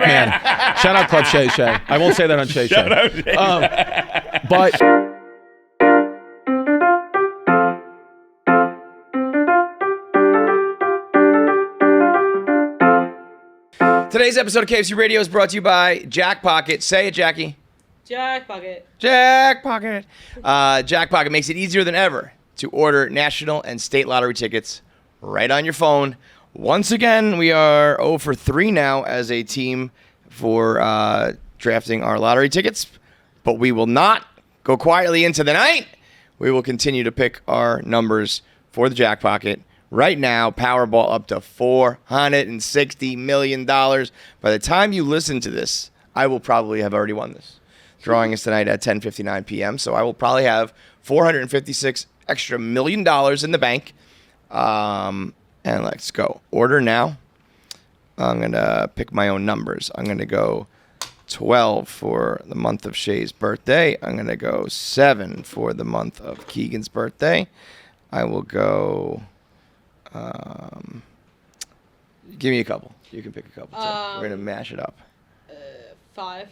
man. Shout out Club Shay. I won't say that on Shay. Shout out Shay. But today's episode of KFC Radio is brought to you by JACKPOCKET. Say it, Jackie. JACKPOCKET. JACKPOCKET. JACKPOCKET makes it easier than ever to order national and state lottery tickets right on your phone. Once again, we are 0 for 3 now as a team for drafting our lottery tickets, but we will not go quietly into the night. We will continue to pick our numbers for the JACKPOCKET. Right now, Powerball up to $460 million. By the time you listen to this, I will probably have already won this. Drawing is tonight at 10:59 p.m., so I will probably have $456 extra million in the bank. And let's go. Order now. I'm going to pick my own numbers. I'm going to go 12 for the month of Shay's birthday. I'm going to go 7 for the month of Keegan's birthday. I will go... give me a couple. You can pick a couple. We're going to mash it up. 5.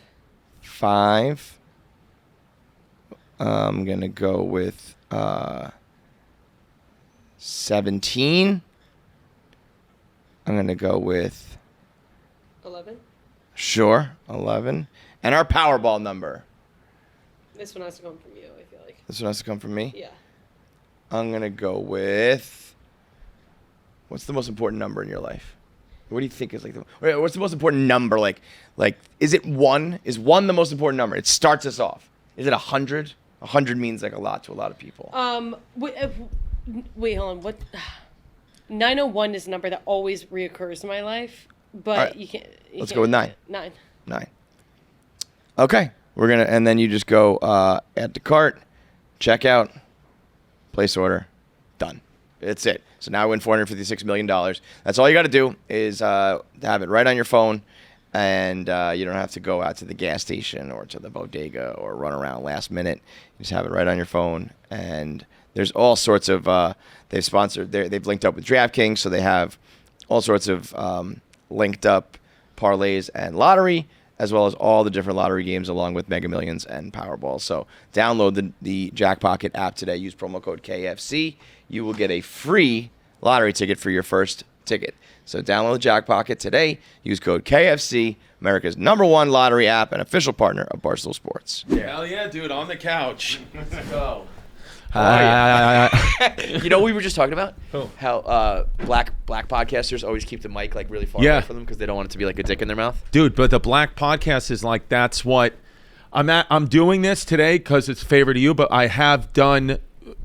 5. I'm going to go with 17. I'm going to go with 11. Sure, 11. And our Powerball number. This one has to come from you, I feel like. This one has to come from me? Yeah. I'm going to go with... What's the most important number in your life? What do you think is like the... What's the most important number? Like, is it 1? Is 1 the most important number? It starts us off. Is it 100? 100 means like a lot to a lot of people. Wait, hold on. What? 901 is a number that always reoccurs in my life, but right. you can't. Let's go with 9. 9. Okay, we're gonna, and then you just go add to cart, check out, place order, done. That's it. So now I win $456 million. That's all you got to do is have it right on your phone, and you don't have to go out to the gas station or to the bodega or run around last minute. You just have it right on your phone, and there's all sorts of they've linked up with DraftKings, so they have all sorts of linked up parlays and lottery, as well as all the different lottery games along with Mega Millions and Powerball. So download the JACKPOCKET app today. Use promo code KFC. You will get a free lottery ticket for your first ticket. So download the JACKPOCKET today. Use code KFC, America's #1 lottery app and official partner of Barstool Sports. Yeah. Hell yeah, dude, on the couch. Let's go. You know what we were just talking about? Who? How black podcasters always keep the mic like really far away from them because they don't want it to be like a dick in their mouth. Dude, but the black podcast is like, that's what I'm doing this today because it's a favor to you, but I have done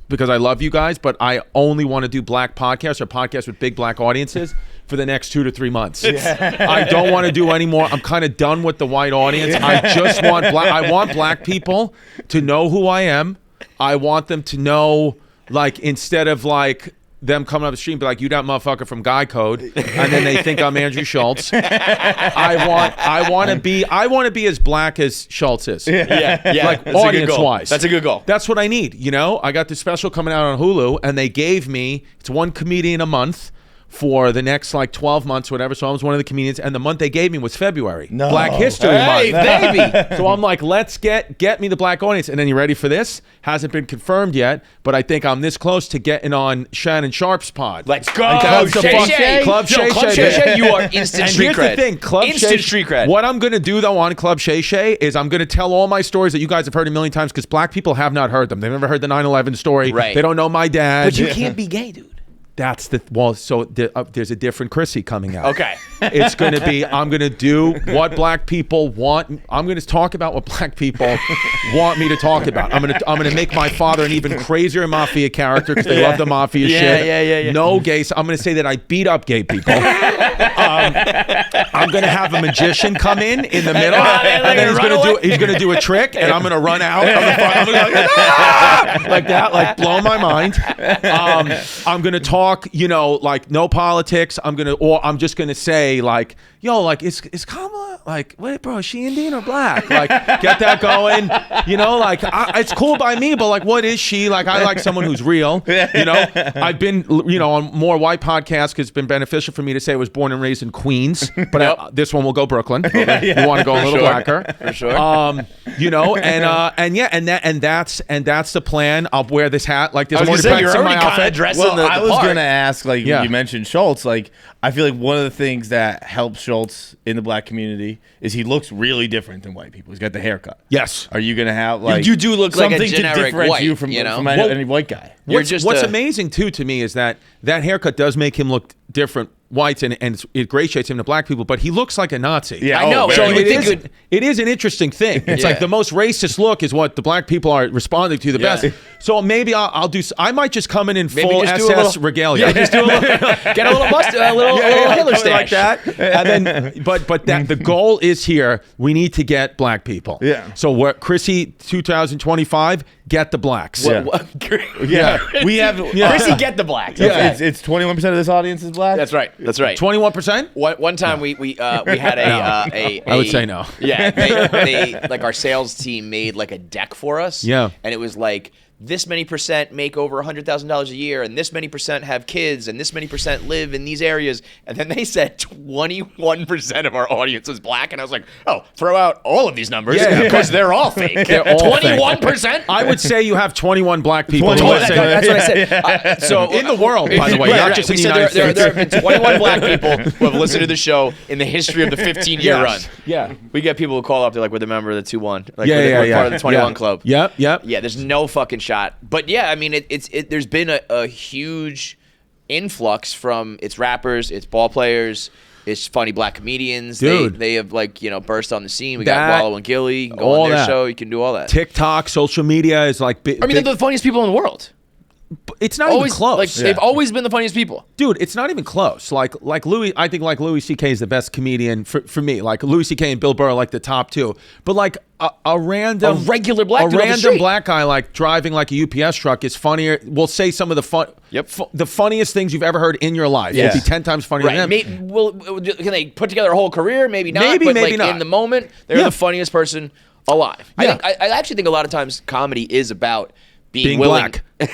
because I love you guys, but I only want to do black podcasts or podcasts with big black audiences for the next 2 to 3 months. I don't want to do any more. I'm kind of done with the white audience. I just want I want black people to know who I am. I want them to know, like, instead of like them coming up the street and be like, "You that motherfucker from Guy Code," and then they think I'm Andrew Schultz. I want to be as black as Schultz is. Yeah. Like, That's audience wise. That's a good goal. That's what I need. You know, I got this special coming out on Hulu, and they gave me, it's one comedian a month for the next like 12 months or whatever. So I was one of the comedians, and the month they gave me was February. No. Black History Month. Baby. So I'm like, let's get me the black audience. And then you ready for this? Hasn't been confirmed yet, but I think I'm this close to getting on Shannon Sharpe's pod. Let's go. That's the Shay fuck- Shay. Club Shay Club Shay, Shay. baby. You are instant And street here's cred. the thing, Club Instant Shay, street cred. What I'm going to do, though, on Club Shay Shay is I'm going to tell all my stories that you guys have heard a million times because black people have not heard them. They've never heard the 9/11 story. Right. They don't know my dad. But you can't be gay, dude. That's the so there's a different Chrissy coming out. Okay. It's going to be, I'm going to do what black people want. I'm going to talk about what black people want me to talk about. I'm going to make my father an even crazier mafia character because they love the mafia shit. Yeah. No gay. So I'm going to say that I beat up gay people. I'm going to have a magician come in the middle, and then he's going to do a trick, and I'm going to run out. I'm going to go like that, like blow my mind. I'm going to talk, like no politics. I'm just going to say, like, yo, like, is Kamala, like, wait, bro, is she Indian or black? Like, get that going. You know, like, it's cool by me, but like, what is she? Like, I like someone who's real. You know, I've been, you know, on more white podcasts because it's been beneficial for me to say I was born and raised in Queens, but this one will go Brooklyn. You want to go a little blacker. For sure. You know, and that's the plan. I'll wear this hat. Like, there's more dependence in my outfit. I was going to ask, like, you mentioned Schultz, like, I feel like one of the things that helps Schultz in the black community is he looks really different than white people. He's got the haircut. Yes. Are you going to have, like, you do look like a something to generic differentiate white, you from, you know? from any white guy? What's amazing too to me is that haircut does make him look different whites and it ingratiates him to black people, but he looks like a Nazi. Yeah, I know. So it is an interesting thing. It's like the most racist look is what the black people are responding to the best. So maybe I'll do. I might just come in full SS regalia. Just do a little, get a little mustard, a little Hitler stash like that. And then, but that the goal is here. We need to get black people. Yeah. So what, Chrissy, 2025, get the blacks. Yeah. We have Chrissy, get the blacks. It's 21% of this audience is black. That's right. 21%. One time we had a I would say no. Yeah, they like our sales team made like a deck for us. Yeah. And it was like, this many percent make over $100,000 a year, and this many percent have kids, and this many percent live in these areas. And then they said 21% of our audience is black, and I was like, oh, throw out all of these numbers because they're all fake. They're all 21%. I would say you have 21 black people. 21, That's what I said. So in the world, by the way, not just in the United States. There have been 21 black people who have listened to the show in the history of the 15-year run. Yeah. We get people who call up. They're like, we're the member of the 2-1. Like, Yeah, we're part of the 21 club. Yep. Yeah, there's no fucking shot. But yeah, I mean, there's been a huge influx from it's rappers, it's ball players, it's funny black comedians. Dude. They have, like, you know, burst on the scene. We got Wallow and Gilly. You can go on their show. You can do all that. TikTok, social media is like I mean, they're the funniest people in the world. It's not even close. Like, they've always been the funniest people. Dude, it's not even close. Like Louis, I think like Louis C.K. is the best comedian for me. Like Louis C.K. and Bill Burr are like the top two. But like a regular black dude on the random street. black guy like driving like a UPS truck is funnier. We'll say some of the the funniest things you've ever heard in your life. Yeah. Will be 10 times funnier than them. Can they put together a whole career? Maybe not. Maybe, but maybe like, not. in the moment, they're the funniest person alive. Yeah. I actually think a lot of times comedy is about being willing. black. But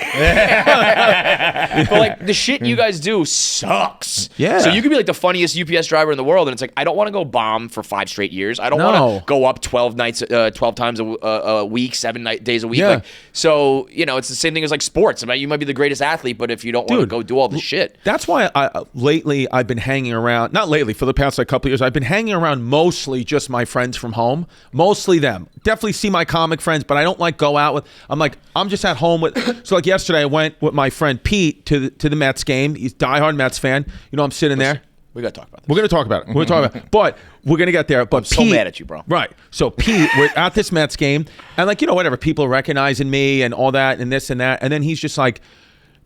like the shit you guys do sucks. Yeah. So you could be like the funniest UPS driver in the world, and it's like, I don't want to go bomb for 5 straight years. I don't want to go up 12 times a week, 7 days a week. Yeah. Like, so you know, it's the same thing as like sports. I mean, you might be the greatest athlete, but if you don't want to go do all the shit, that's why lately I've been hanging around. Not lately, for the past like couple of years, I've been hanging around mostly just my friends from home. Mostly them. Definitely see my comic friends, but I don't like go out with. I'm just at home with. So like yesterday, I went with my friend Pete to the Mets game. He's a diehard Mets fan. You know, I'm sitting there. we gotta talk about this. We're gonna talk about it. We're gonna talk about it. But we're gonna get there. But I'm so mad at you, bro. Right. So Pete, we're at this Mets game, and like, you know, whatever, people recognizing me and all that and this and that, and then he's just like,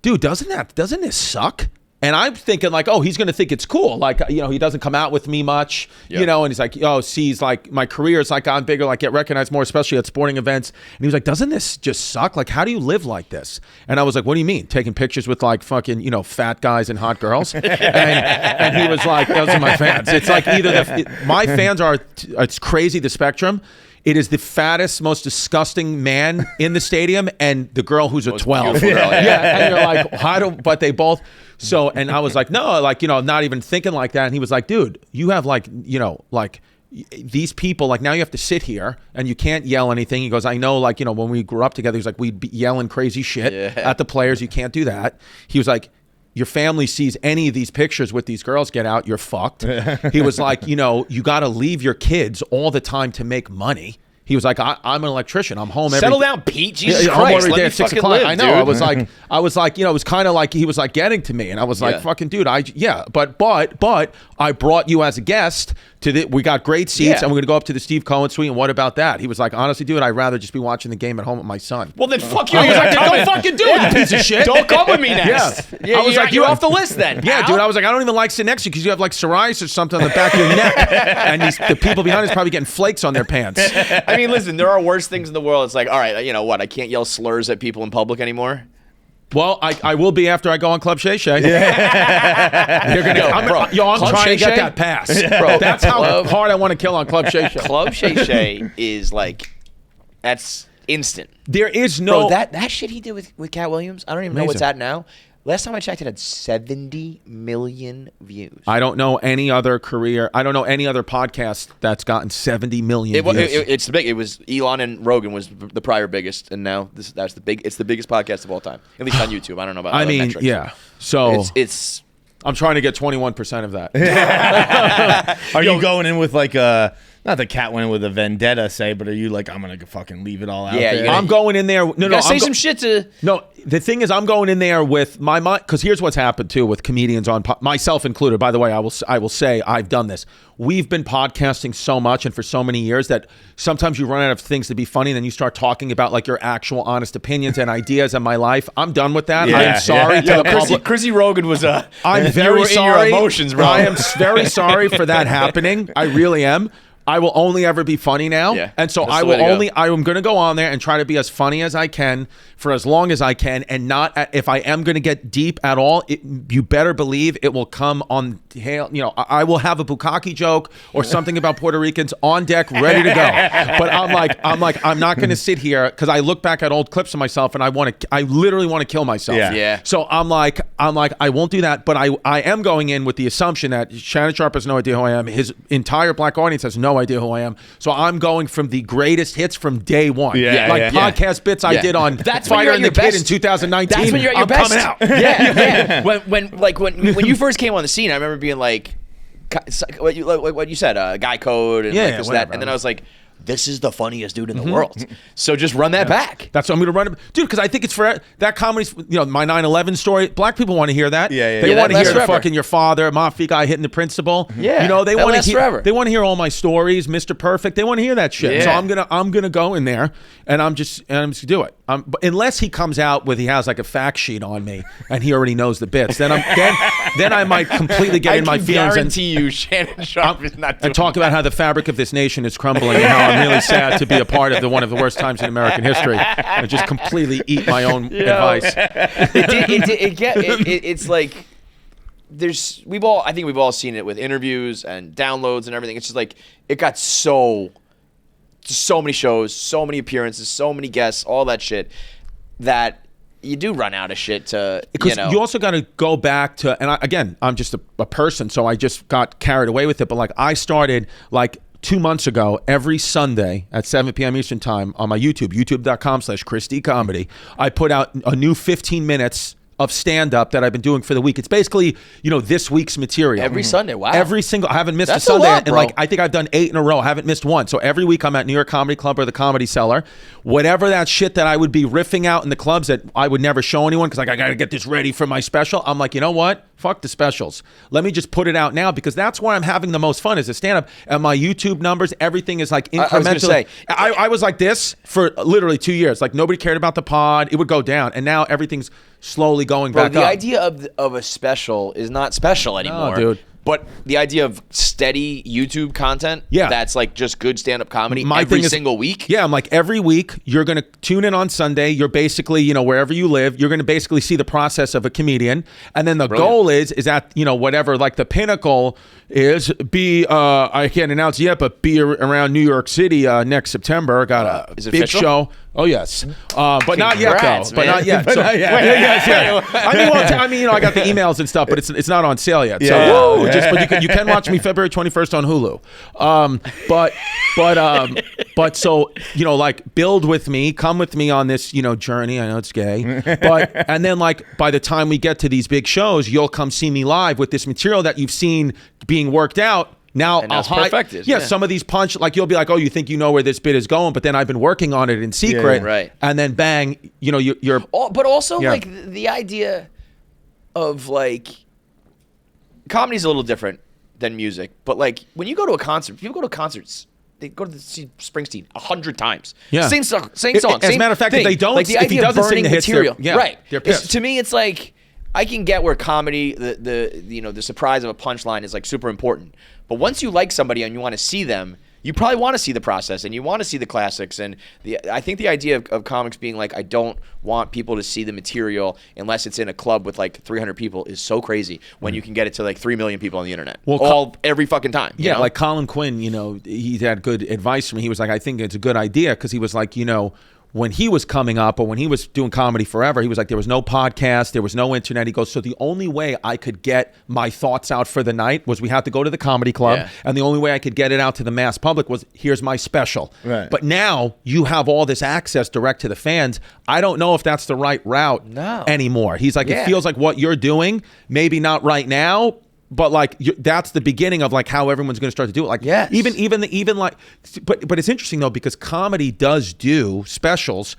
dude, doesn't this suck? And I'm thinking like, oh, he's going to think it's cool. Like, you know, he doesn't come out with me much, you know, and he's like, oh, sees like my career is like I'm bigger, like get recognized more, especially at sporting events. And he was like, doesn't this just suck? Like, how do you live like this? And I was like, what do you mean? Taking pictures with like fucking, you know, fat guys and hot girls? and he was like, those are my fans. It's like either my fans are, it's crazy, the spectrum. It is the fattest, most disgusting man in the stadium, and the girl who's a 12. Yeah, and you're like, how do? But they both. So, and I was like, no, like, you know, not even thinking like that. And he was like, dude, you have like, you know, like these people, like now you have to sit here and you can't yell anything. He goes, I know, like, you know, when we grew up together, he's like, we'd be yelling crazy shit at the players. You can't do that. He was like, your family sees any of these pictures with these girls get out, you're fucked. He was like, you know, you got to leave your kids all the time to make money. He was like, I'm an electrician. I'm home every day. Settle down, Pete. Jesus I'm Christ. every Let day me at 6 fucking o'clock. live, I know. dude. I was like, you know, it was kind of like he was like getting to me, and I was like, fucking dude, but I brought you as a guest to the. We got great seats, and we're gonna go up to the Steve Cohen suite. And what about that? He was like, honestly, dude, I'd rather just be watching the game at home with my son. Well, then fuck you. He was like, don't fucking do it, piece of shit. Don't come with me next. Yeah. I was like, you're off the list then. Yeah, pal. dude. I was like, I don't even like sitting next to you because you have like psoriasis or something on the back of your neck, and the people behind us probably getting flakes on their pants. I mean, listen, there are worse things in the world. It's like, all right, you know what? I can't yell slurs at people in public anymore. Well, I will be after I go on Club Shay Shay. Yeah. You're gonna, I'm Club trying Shay to get Shay? that pass. Bro, that's how hard I want to kill on Club Shay Shay. Club Shay Shay is like, that's instant. There is no... Bro, that shit he did with Cat Williams, I don't even know what's Amazing. at now. Last time I checked, it had 70 million views. I don't know any other podcast that's gotten 70 million views. It's the big. It was Elon and Rogan was the prior biggest, and now it's the biggest podcast of all time, at least on YouTube. I don't know about. I other mean, metrics. yeah. So it's. I'm trying to get 21% of that. Are you going in with like a... Not the Cat went in with a vendetta, say, but are you like, I'm going to fucking leave it all out there? I'm going in there. No, say some shit to... No, the thing is, I'm going in there with my mind, because here's what's happened too with comedians myself included. By the way, I will say I've done this. We've been podcasting so much and for so many years that sometimes you run out of things to be funny, and then you start talking about like your actual honest opinions and ideas in my life. I'm done with that. I am sorry to the public. Chrissy Rogan was I'm very sorry. In your emotions, bro. I am very sorry for that happening. I really am. I will only ever be funny now. Yeah, and so I am going to go on there and try to be as funny as I can for as long as I can, and not, if I am going to get deep at all, you better believe it will come on, I will have a bukkake joke or something about Puerto Ricans on deck ready to go. But I'm not going to sit here, because I look back at old clips of myself and I literally want to kill myself. Yeah. So I'm like, I won't do that, but I am going in with the assumption that Shannon Sharpe has no idea who I am. His entire black audience has no idea who I am. So I'm going from the greatest hits from day one. Podcast bits I did on Fighter and the Kid in 2019. That's when you're at your best. Coming out. Yeah. When you first came on the scene, I remember being like, what you said, guy code and like this, that, and then I was like, this is the funniest dude in the world. So just run that back. That's what I'm going to run it. Dude, because I think it's for that comedy's, my 9/11 story. Black people want to hear that. They want to hear the fucking your father, mafia guy hitting the principal. Yeah. They want to hear forever. They want to hear all my stories, Mr. Perfect. They want to hear that shit. Yeah. So I'm gonna go in there and I'm just gonna do it. But unless he comes out with, he has like a fact sheet on me and he already knows the bits, then I might completely get in my feelings and guarantee you Shannon Sharpe is not doing and talk about how the fabric of this nation is crumbling and how I'm really sad to be a part of one of the worst times in American history, and just completely eat my own advice. It's like I think we've all seen it with interviews and downloads and everything. It's just like it got so many shows, so many appearances, so many guests, all that shit, that you do run out of shit to, because you also got to go back to, and I'm just a person, so I just got carried away with it. But like I started like 2 months ago, every Sunday at 7 p.m. Eastern time on my YouTube, youtube.com/ChrisDComedy, I put out a new 15 minutes of stand-up that I've been doing for the week. It's basically, this week's material. Every Sunday, wow. I haven't missed That's a Sunday. a lot, bro. And I think I've done 8 in a row. I haven't missed one. So every week I'm at New York Comedy Club or the Comedy Cellar. Whatever that shit that I would be riffing out in the clubs that I would never show anyone, because I got to get this ready for my special. I'm like, you know what? Fuck the specials. Let me just put it out now, because that's where I'm having the most fun as a stand-up. And my YouTube numbers, everything is like incremental. I was gonna say, I was like this for literally 2 years. Like nobody cared about the pod. It would go down. And now everything's slowly going back up. The idea of a special is not special anymore. No, dude. But the idea of steady YouTube content, that's like just good stand-up comedy every single week. Yeah, I'm like, every week you're going to tune in on Sunday. You're basically, wherever you live, you're going to basically see the process of a comedian. And then the goal is at, whatever, like the pinnacle is I can't announce yet, but be around New York City next September. Got a big official? show. Oh, yes. But not yet, though. But not yet. So, I got the emails and stuff, but it's not on sale yet. But you can watch me February 21st on Hulu. But so, like, build with me, come with me on this, journey. I know it's gay. And then, like, by the time we get to these big shows, you'll come see me live with this material that you've seen being worked out. Now I'll perfected. Yeah, some of these like you'll be like, oh, you think you know where this bit is going, but then I've been working on it in secret, right? And then bang, you're. But also like the idea of like comedy's a little different than music, but like when you go to a concert, people go to concerts. They go to see Springsteen 100 times. Yeah, same song. As a matter of fact, if they don't, like the if he idea doesn't of burning sing the hits, material, right? To me, it's like I can get where comedy, the surprise of a punchline is like super important. But once you like somebody and you want to see them, you probably want to see the process and you want to see the classics. And I think the idea of comics being like, I don't want people to see the material unless it's in a club with like 300 people is so crazy when you can get it to like 3 million people on the internet. Well, every fucking time. Yeah, you know? like Colin Quinn, he had good advice from me. He was like, I think it's a good idea because he was like, when he was coming up or when he was doing comedy forever, he was like, there was no podcast, there was no internet. He goes, so the only way I could get my thoughts out for the night was we had to go to the comedy club. Yeah. And the only way I could get it out to the mass public was, here's my special. Right. But now you have all this access direct to the fans. I don't know if that's the right route anymore. He's like, it feels like what you're doing, maybe not right now, but like that's the beginning of like how everyone's going to start to do it. Like even like, but it's interesting though because comedy does do specials,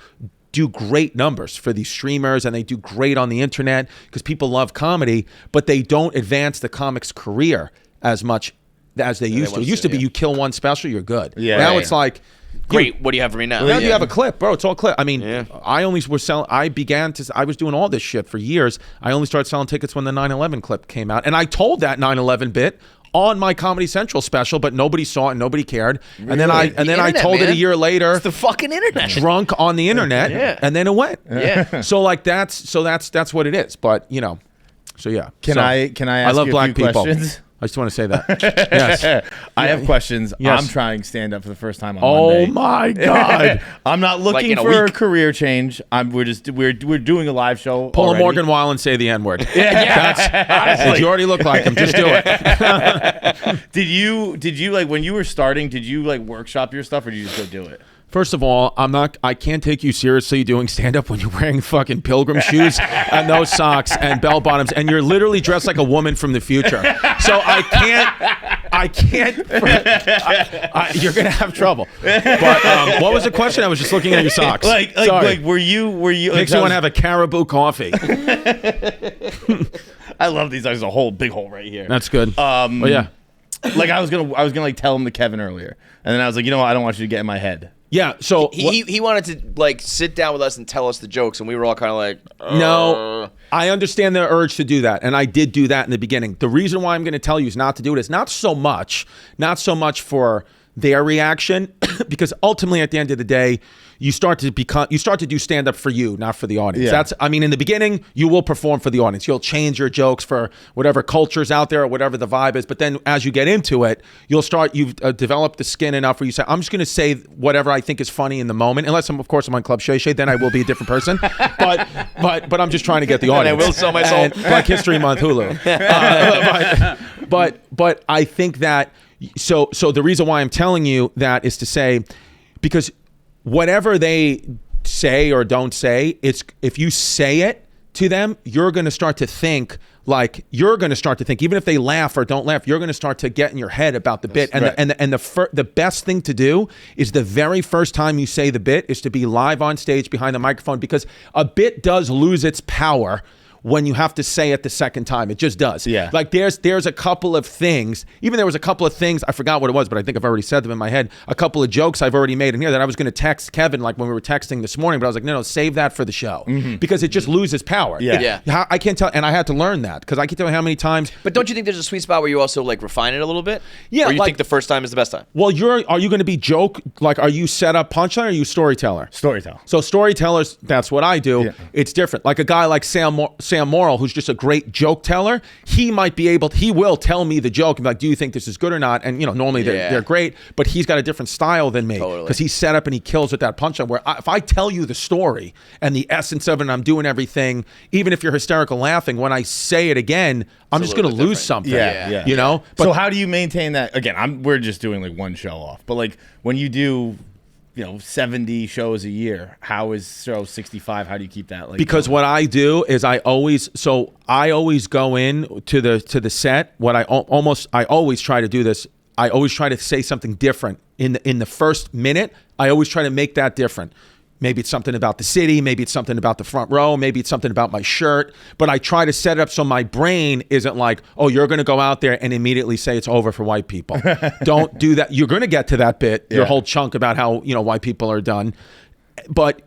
do great numbers for these streamers, and they do great on the internet because people love comedy, but they don't advance the comic's career as much as they used to. It used to be you kill one special, you're good. Yeah. Now it's like. Great. What do you have for me now? Now you have a clip, bro. It's all clip. I mean, I was doing all this shit for years. I only started selling tickets when the 9/11 clip came out. And I told that 9/11 bit on my Comedy Central special, but nobody saw it and nobody cared. Really? And then I told it a year later. It's the fucking internet. Drunk on the internet. And then it went. Yeah. So like that's what it is. But so yeah. Can I ask I love you black a few people. questions? I just want to say that. Yes. I have questions. Yes. I'm trying stand up for the first time on Monday. Oh my God. I'm not looking for a career change. We're doing a live show. Pull already. a Morgan Wallen and say the N-word. You already look like him. Just do it. Did you like when you were starting, did you like workshop your stuff or did you just go do it? First of all, I can't take you seriously doing stand-up when you're wearing fucking pilgrim shoes and those socks and bell bottoms and you're literally dressed like a woman from the future. So I can't. You're gonna have trouble. But what was the question? I was just looking at your socks. Like were you? Makes me want to have a caribou coffee. I love these. There's a whole big hole right here. That's good. Well, yeah. Like I was gonna like tell him to Kevin earlier, and then I was like, what? I don't want you to get in my head. Yeah, so he wanted to like sit down with us and tell us the jokes, and we were all kind of like, No, I understand the urge to do that, and I did do that in the beginning. The reason why I'm going to tell you is not to do it is not so much for their reaction, because ultimately at the end of the day, you start to do stand-up for you, not for the audience. Yeah. In the beginning, you will perform for the audience. You'll change your jokes for whatever culture's out there or whatever the vibe is. But then as you get into it, you've developed the skin enough where you say, I'm just going to say whatever I think is funny in the moment. Unless I'm on Club Shay, then I will be a different person. but I'm just trying to get the audience. And I will sell my soul. Black History Month Hulu. But I think that, so the reason why I'm telling you that is to say, because whatever they say or don't say, it's if you say it to them, you're going to start to think, even if they laugh or don't laugh, you're going to start to get in your head about the bit. And the best thing to do is the very first time you say the bit is to be live on stage behind the microphone, because a bit does lose its power when you have to say it the second time. It just does. Yeah. Like there's a couple of things, there was a couple of things, I forgot what it was, but I think I've already said them in my head, a couple of jokes I've already made in here that I was going to text Kevin like when we were texting this morning, but I was like, no, save that for the show, because it just loses power. Yeah. I can't tell, and I had to learn that, because I can't tell you how many times. But don't you think there's a sweet spot where you also like refine it a little bit? Yeah. Or you think the first time is the best time? Well, are you going to be are you set up punchline or are you storyteller? Storyteller. So storytellers, that's what I do. Yeah. It's different. Like a guy like Sam Morrill, who's just a great joke teller, he will tell me the joke and be like, do you think this is good or not? And normally they're great, but he's got a different style than me, because he's set up and he kills with that punchline, where if I tell you the story and the essence of it and I'm doing everything, even if you're hysterical laughing, when I say it again, I'm just going to lose something. Yeah. But so how do you maintain that? Again, we're just doing like one show off, but like when you do 70 shows a year, how is show 65? How do you keep that? Because what I do is I always go in to the set. I always try to do this. I always try to say something different in the first minute. I always try to make that different. Maybe it's something about the city. Maybe it's something about the front row. Maybe it's something about my shirt. But I try to set it up so my brain isn't like, oh, you're going to go out there and immediately say it's over for white people. Don't do that. You're going to get to that bit, your whole chunk about how white people are done. But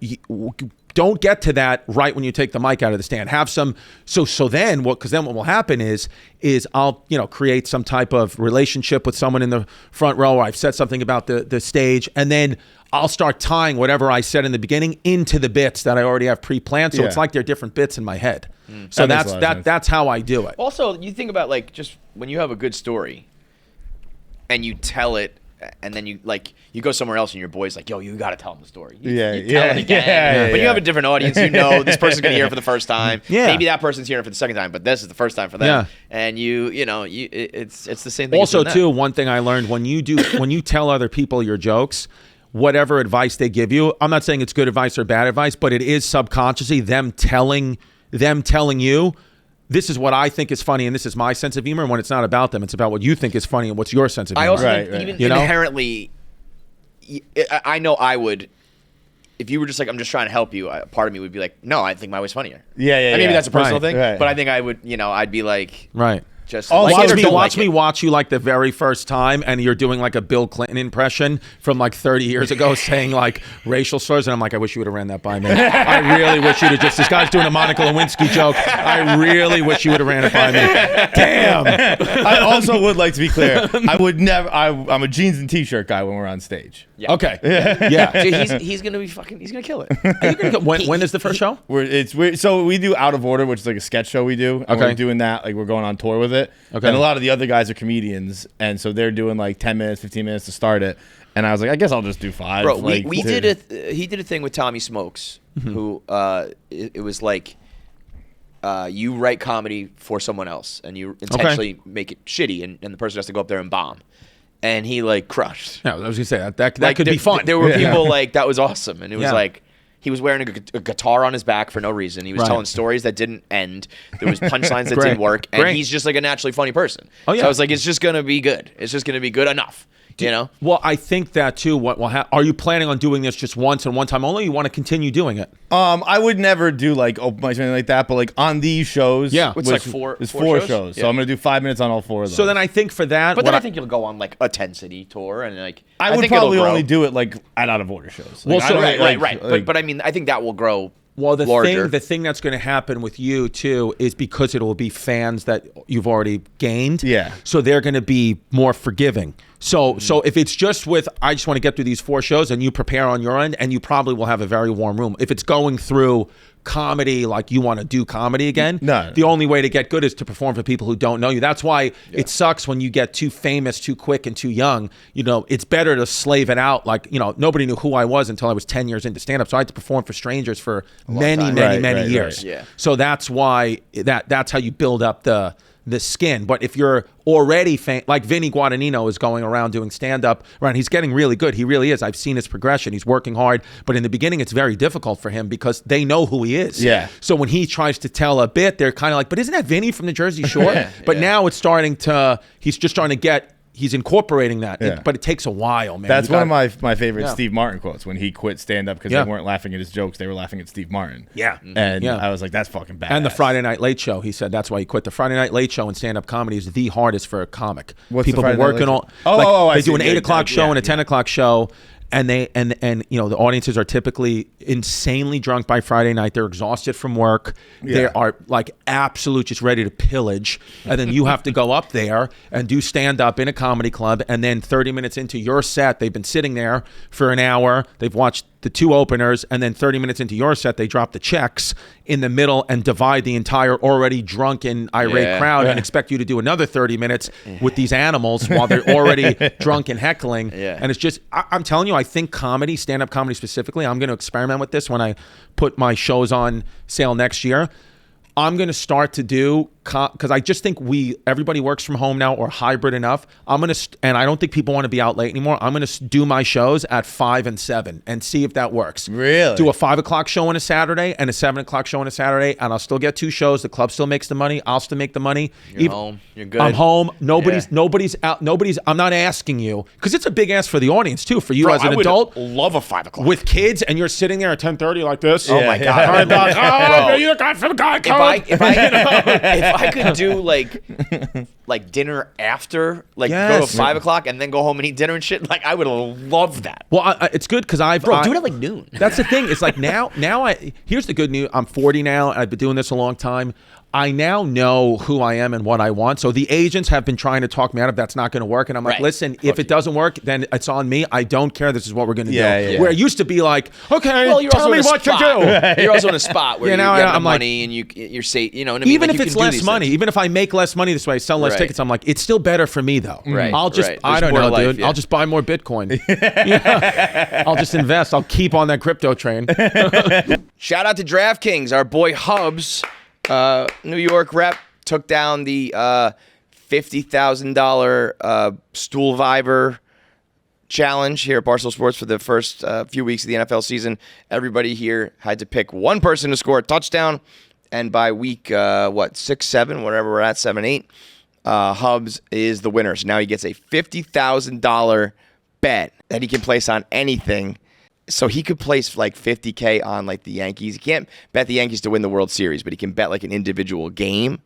don't get to that right when you take the mic out of the stand. Have some, so then what will happen is I'll, create some type of relationship with someone in the front row, or I've said something about the stage, and then I'll start tying whatever I said in the beginning into the bits that I already have pre-planned. So it's like they're different bits in my head. So that's how I do it. Also, you think about like just when you have a good story and you tell it, and then you go somewhere else and your boy's like, yo, you got to tell them the story. You tell it again. But you have a different audience. This person's going to hear it for the first time. Yeah. Maybe that person's hearing it for the second time, but this is the first time for them. Yeah. And it's the same thing. Also, too, one thing I learned when you tell other people your jokes, whatever advice they give you, I'm not saying it's good advice or bad advice, but it is subconsciously them telling you, this is what I think is funny, and this is my sense of humor. And when it's not about them, it's about what you think is funny and what's your sense of humor. I also think even inherently, I know I would, if you were just like, I'm just trying to help you, part of me would be like, no, I think my way's funnier. Maybe that's a personal thing, but I think I would, I'd be like, just watch me watch you like the very first time, and you're doing like a Bill Clinton impression from like 30 years ago, saying like racial slurs, and I'm like, I wish you would have ran that by me. I really wish you'd have this guy's doing a Monica Lewinsky joke. I really wish you would have ran it by me. Damn. I also would like to be clear. I would never. I'm a jeans and t-shirt guy when we're on stage. Yeah. Okay. Yeah. Dude, he's gonna be he's gonna kill it. When is the first show? So we do Out of Order, which is like a sketch show we do. And we're doing that. Like we're going on tour with it. Okay. And a lot of the other guys are comedians, and so they're doing like 10 minutes, 15 minutes to start it. And I was like, I guess I'll just do 5. Bro, he did a thing with Tommy Smokes, who it was like you write comedy for someone else, and you intentionally make it shitty, and the person has to go up there and bomb. And he like crushed. Yeah, I was gonna say that could be fun. There were people like that was awesome, and it was like. He was wearing a guitar on his back for no reason. He was telling stories that didn't end. There was punchlines that didn't work. And he's just like a naturally funny person. Oh, yeah. So I was like, it's just going to be good. It's just going to be good enough. Well, I think that too. What will happen? Are you planning on doing this just once and one time only? Or you want to continue doing it? I would never do like open mics or anything like that. But like on these shows, it's like four shows. So I'm gonna do 5 minutes on all 4 of those. So then I think for that, but then I think you'll go on like a 10-city tour, and like I would probably only do it like at Out of Order shows. Like, right. But I mean, I think that will grow. Well, the thing that's going to happen with you too is because it will be fans that you've already gained. Yeah. So they're going to be more forgiving. So if it's just with, I just want to get through these 4 shows, and you prepare on your end, and you probably will have a very warm room. If it's going through comedy, like you want to do comedy again, the only way to get good is to perform for people who don't know you. That's why it sucks when you get too famous too quick and too young. It's better to slave it out. Like, nobody knew who I was until I was 10 years into stand-up, so I had to perform for strangers for many years. Yeah. So that's why that's how you build up the skin. But if you're already like Vinny Guadagnino is going around doing stand-up, right? He's getting really good. He really is. I've seen his progression. He's working hard. But in the beginning, it's very difficult for him because they know who he is. Yeah. So when he tries to tell a bit, they're kind of like, but isn't that Vinny from the Jersey Shore? But now it's he's just starting to get, he's incorporating that, but it takes a while, man. That's one of my favorite Steve Martin quotes when he quit stand-up because they weren't laughing at his jokes. They were laughing at Steve Martin. Yeah. And I was like, that's fucking bad. And the Friday Night Late Show, he said that's why he quit. The Friday Night Late Show and stand-up comedy is the hardest for a comic. What's people the been working on. They do an 8 o'clock show and a 10 o'clock show. And the audiences are typically insanely drunk by Friday night. They're exhausted from work. They are like absolute just ready to pillage. And then you have to go up there and do stand up in a comedy club. And then 30 minutes into your set, they've been sitting there for an hour. They've watched the 2 openers, and then 30 minutes into your set, they drop the checks in the middle and divide the entire already drunken, irate crowd and expect you to do another 30 minutes with these animals while they're already drunk and heckling. And it's just, I'm telling you, I think comedy, stand-up comedy specifically, I'm going to experiment with this when I put my shows on sale next year. I'm going to start to do, because I just think everybody works from home now or hybrid enough. And I don't think people want to be out late anymore. I'm going to do my shows at 5 and 7 and see if that works. Really? Do a 5 o'clock show on a Saturday and a 7 o'clock show on a Saturday, and I'll still get 2 shows. The club still makes the money. I'll still make the money. You're home. You're good. I'm home. Nobody's out. I'm not asking you, because it's a big ask for the audience too, for you as an adult. Love a 5 o'clock. With kids, and you're sitting there at 10:30 like this. Oh my God. You're the guy from the guy. If I could do like dinner after, like go to 5 o'clock and then go home and eat dinner and shit. Like I would love that. Well, it's good because Bro, do it at like noon. That's the thing. It's like now here's the good news. I'm 40 now. And I've been doing this a long time. I now know who I am and what I want. So the agents have been trying to talk me out of that's not going to work. And I'm like, listen, if it doesn't work, then it's on me. I don't care. This is what we're going to do. Yeah. Where it used to be like, okay, tell me what to do. You're also in a spot where now you get the I'm money and you're safe. You know what I mean? Even like if it's less money, even if I make less money this way, sell less tickets, I'm like, it's still better for me though. Right. I'll just, I don't know, dude. I'll just buy more Bitcoin. I'll just invest. I'll keep on that crypto train. Shout out to DraftKings. Our boy Hubs, New York rep, took down the $50,000 stool viber challenge here at Barstool Sports for the first few weeks of the NFL season. Everybody here had to pick one person to score a touchdown, and by week 6, 7, whatever we're at, 7, 8, Hubs is the winner. So now he gets a $50,000 bet that he can place on anything. So he could place like $50K on like the Yankees. He can't bet the Yankees to win the World Series, but he can bet like an individual game.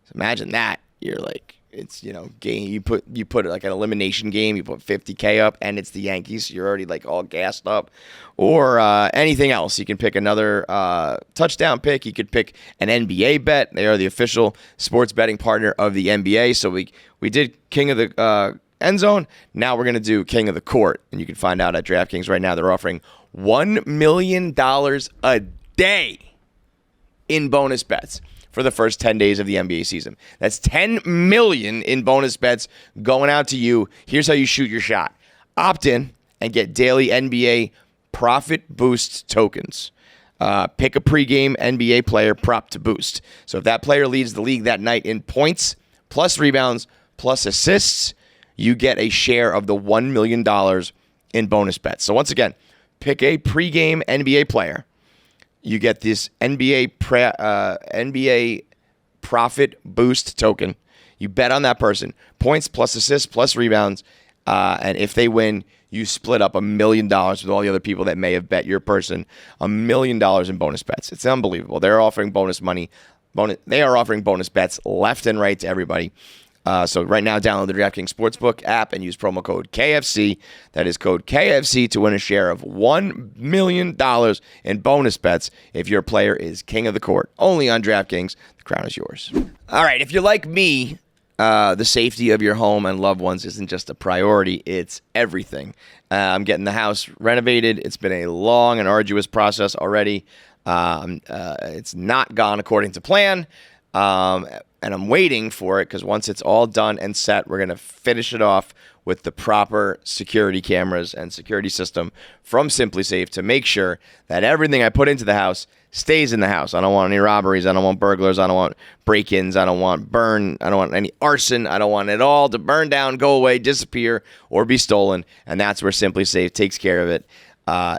So imagine that. You're like, it's, game. You put it like an elimination game. You put $50K up, and it's the Yankees. You're already like all gassed up. Or anything else. You can pick another touchdown pick. You could pick an NBA bet. They are the official sports betting partner of the NBA. So we did King of the End Zone. Now we're going to do King of the Court. And you can find out at DraftKings right now. They're offering $1 million a day in bonus bets for the first 10 days of the NBA season. That's $10 million in bonus bets going out to you. Here's how you shoot your shot. Opt in and get daily NBA profit boost tokens. Pick a pregame NBA player prop to boost. So if that player leads the league that night in points, plus rebounds, plus assists, you get a share of the $1 million in bonus bets. So once again, pick a pregame NBA player. You get this NBA profit boost token. You bet on that person. Points plus assists plus rebounds. And if they win, you split up $1 million with all the other people that may have bet your person. $1 million in bonus bets. It's unbelievable. They're offering bonus money. They are offering bonus bets left and right to everybody. So right now, download the DraftKings Sportsbook app and use promo code KFC. That is code KFC to win a share of $1 million in bonus bets if your player is king of the court. Only on DraftKings. The crown is yours. All right, if you're like me, the safety of your home and loved ones isn't just a priority. It's everything. I'm getting the house renovated. It's been a long and arduous process already. It's not gone according to plan. And I'm waiting for it because once it's all done and set, we're going to finish it off with the proper security cameras and security system from SimpliSafe to make sure that everything I put into the house stays in the house. I don't want any robberies. I don't want burglars. I don't want break-ins. I don't want I don't want any arson. I don't want it all to burn down, go away, disappear, or be stolen. And that's where SimpliSafe takes care of it.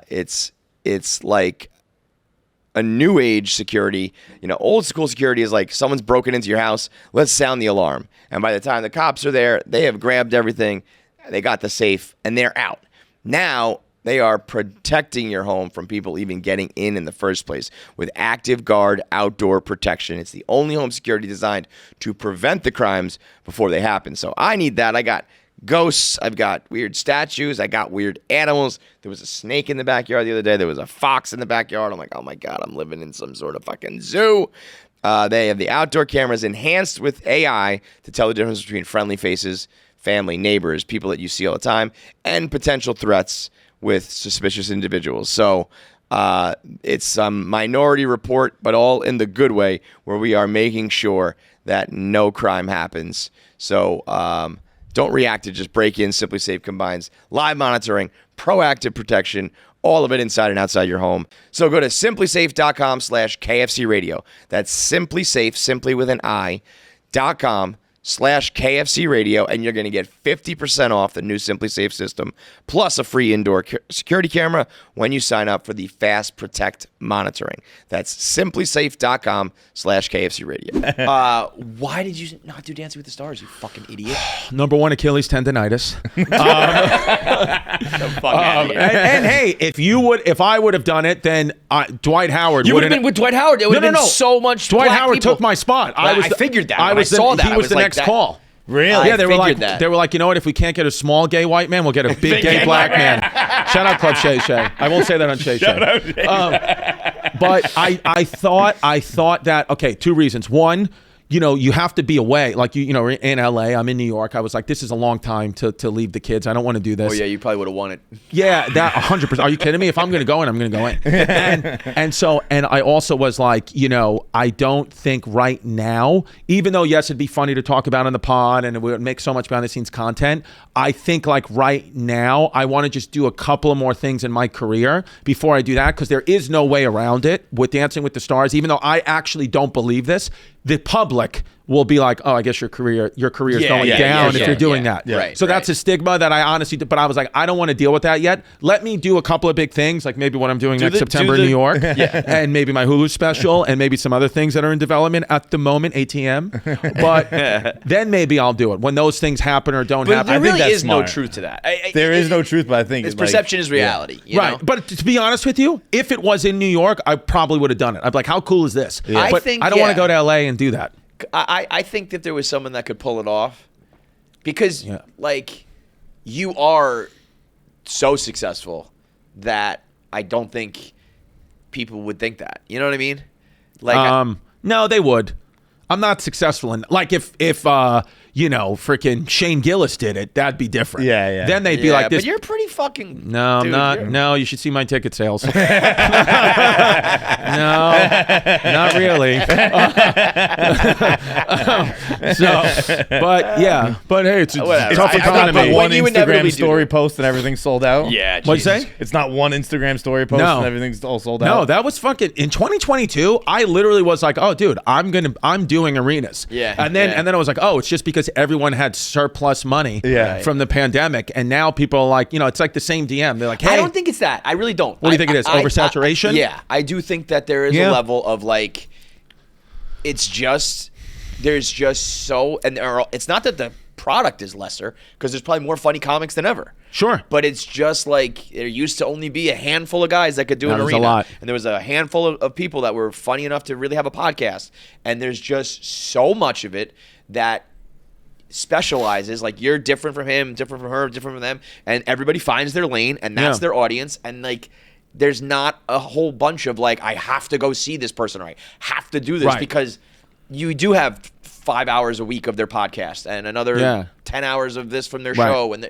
It's like a new age security. Old school security is like someone's broken into your house, let's sound the alarm. And by the time the cops are there, they have grabbed everything, they got the safe, and they're out. Now they are protecting your home from people even getting in the first place with Active Guard outdoor protection. It's the only home security designed to prevent the crimes before they happen. So I need that. I got ghosts, I've got weird statues, I got weird animals. There was a snake in the backyard the other day. There was a fox in the backyard. I'm like, oh my God, I'm living in some sort of fucking zoo. They have the outdoor cameras enhanced with AI to tell the difference between friendly faces, family, neighbors, people that you see all the time, and potential threats with suspicious individuals. So it's a Minority Report, but all in the good way, where we are making sure that no crime happens. So don't react to just break-in. SimpliSafe combines live monitoring, proactive protection, all of it inside and outside your home. So go to SimpliSafe.com/KFC Radio. That's SimpliSafe, simply with an I, .com/KFC KFC Radio, and you're going to get 50% off the new SimpliSafe system, plus a free indoor security camera when you sign up for the Fast Protect monitoring. That's SimpliSafe.com/KFC Radio. Why did you not do Dancing with the Stars, you fucking idiot? Number one, Achilles tendonitis. And hey, if I would have done it, then Dwight Howard. You would have been with Dwight Howard. It would have been so much. Dwight black Howard people. took my spot. I figured that. I saw that. He was the next call. Really? Yeah, they were like, that. you know what? If we can't get a small gay white man, we'll get a big gay black man. Shout out Club Shay. I won't say that on Shay. But I thought that, okay, two reasons. One, you have to be away. Like, in LA, I'm in New York. I was like, this is a long time to leave the kids. I don't want to do this. Oh, yeah, you probably would have won it. Yeah, that 100%. Are you kidding me? If I'm going to go in, I'm going to go in. And I also was like, I don't think right now, even though, yes, it'd be funny to talk about on the pod and it would make so much behind the scenes content, I think like right now, I want to just do a couple of more things in my career before I do that, because there is no way around it with Dancing with the Stars, even though I actually don't believe this. The public will be like, oh, I guess your career is going down if you're doing that. Yeah. Right, so that's a stigma that I honestly, but I was like, I don't want to deal with that yet. Let me do a couple of big things, like maybe what I'm doing next September in New York, and maybe my Hulu special, and maybe some other things that are in development at the moment, ATM. But then maybe I'll do it when those things happen or don't happen. There really is smart. no truth to that. There is no truth, but I think it's perception is reality. You know? But to be honest with you, if it was in New York, I probably would have done it. I'd be like, how cool is this? Yeah. But I don't want to go to LA and do that. I think that there was someone that could pull it off, because you are so successful that I don't think people would think that. You know what I mean? No, they would. I'm not successful in, like, if freaking Shane Gillis did it, that'd be different. Yeah. Then they'd be like this. But you're pretty fucking. No, I'm not. No, you should see my ticket sales. No, not really. But hey, it's a tough economy. One Instagram story post and everything's sold out. Yeah. What'd you say? It's not one Instagram story post and everything's all sold out. No, that was fucking in 2022. I literally was like, oh, dude, I'm doing arenas. Yeah. And then I was like, oh, it's just because everyone had surplus money from the pandemic, and now people are like, it's like the same DM. They're like, hey, I don't think it's that. I really don't. What do you think it is? Oversaturation? Yeah, I do think that there is a level of like, there's just so, and it's not that the product is lesser, because there's probably more funny comics than ever. Sure. But it's just like there used to only be a handful of guys that could do an arena. A lot. And there was a handful of people that were funny enough to really have a podcast. And there's just so much of it that specializes. Like, you're different from him, different from her, different from them. And everybody finds their lane, and that's their audience. And like, there's not a whole bunch of like, I have to go see this person, or I have to do this, because you do have 5 hours a week of their podcast and another 10 hours of this from their show. And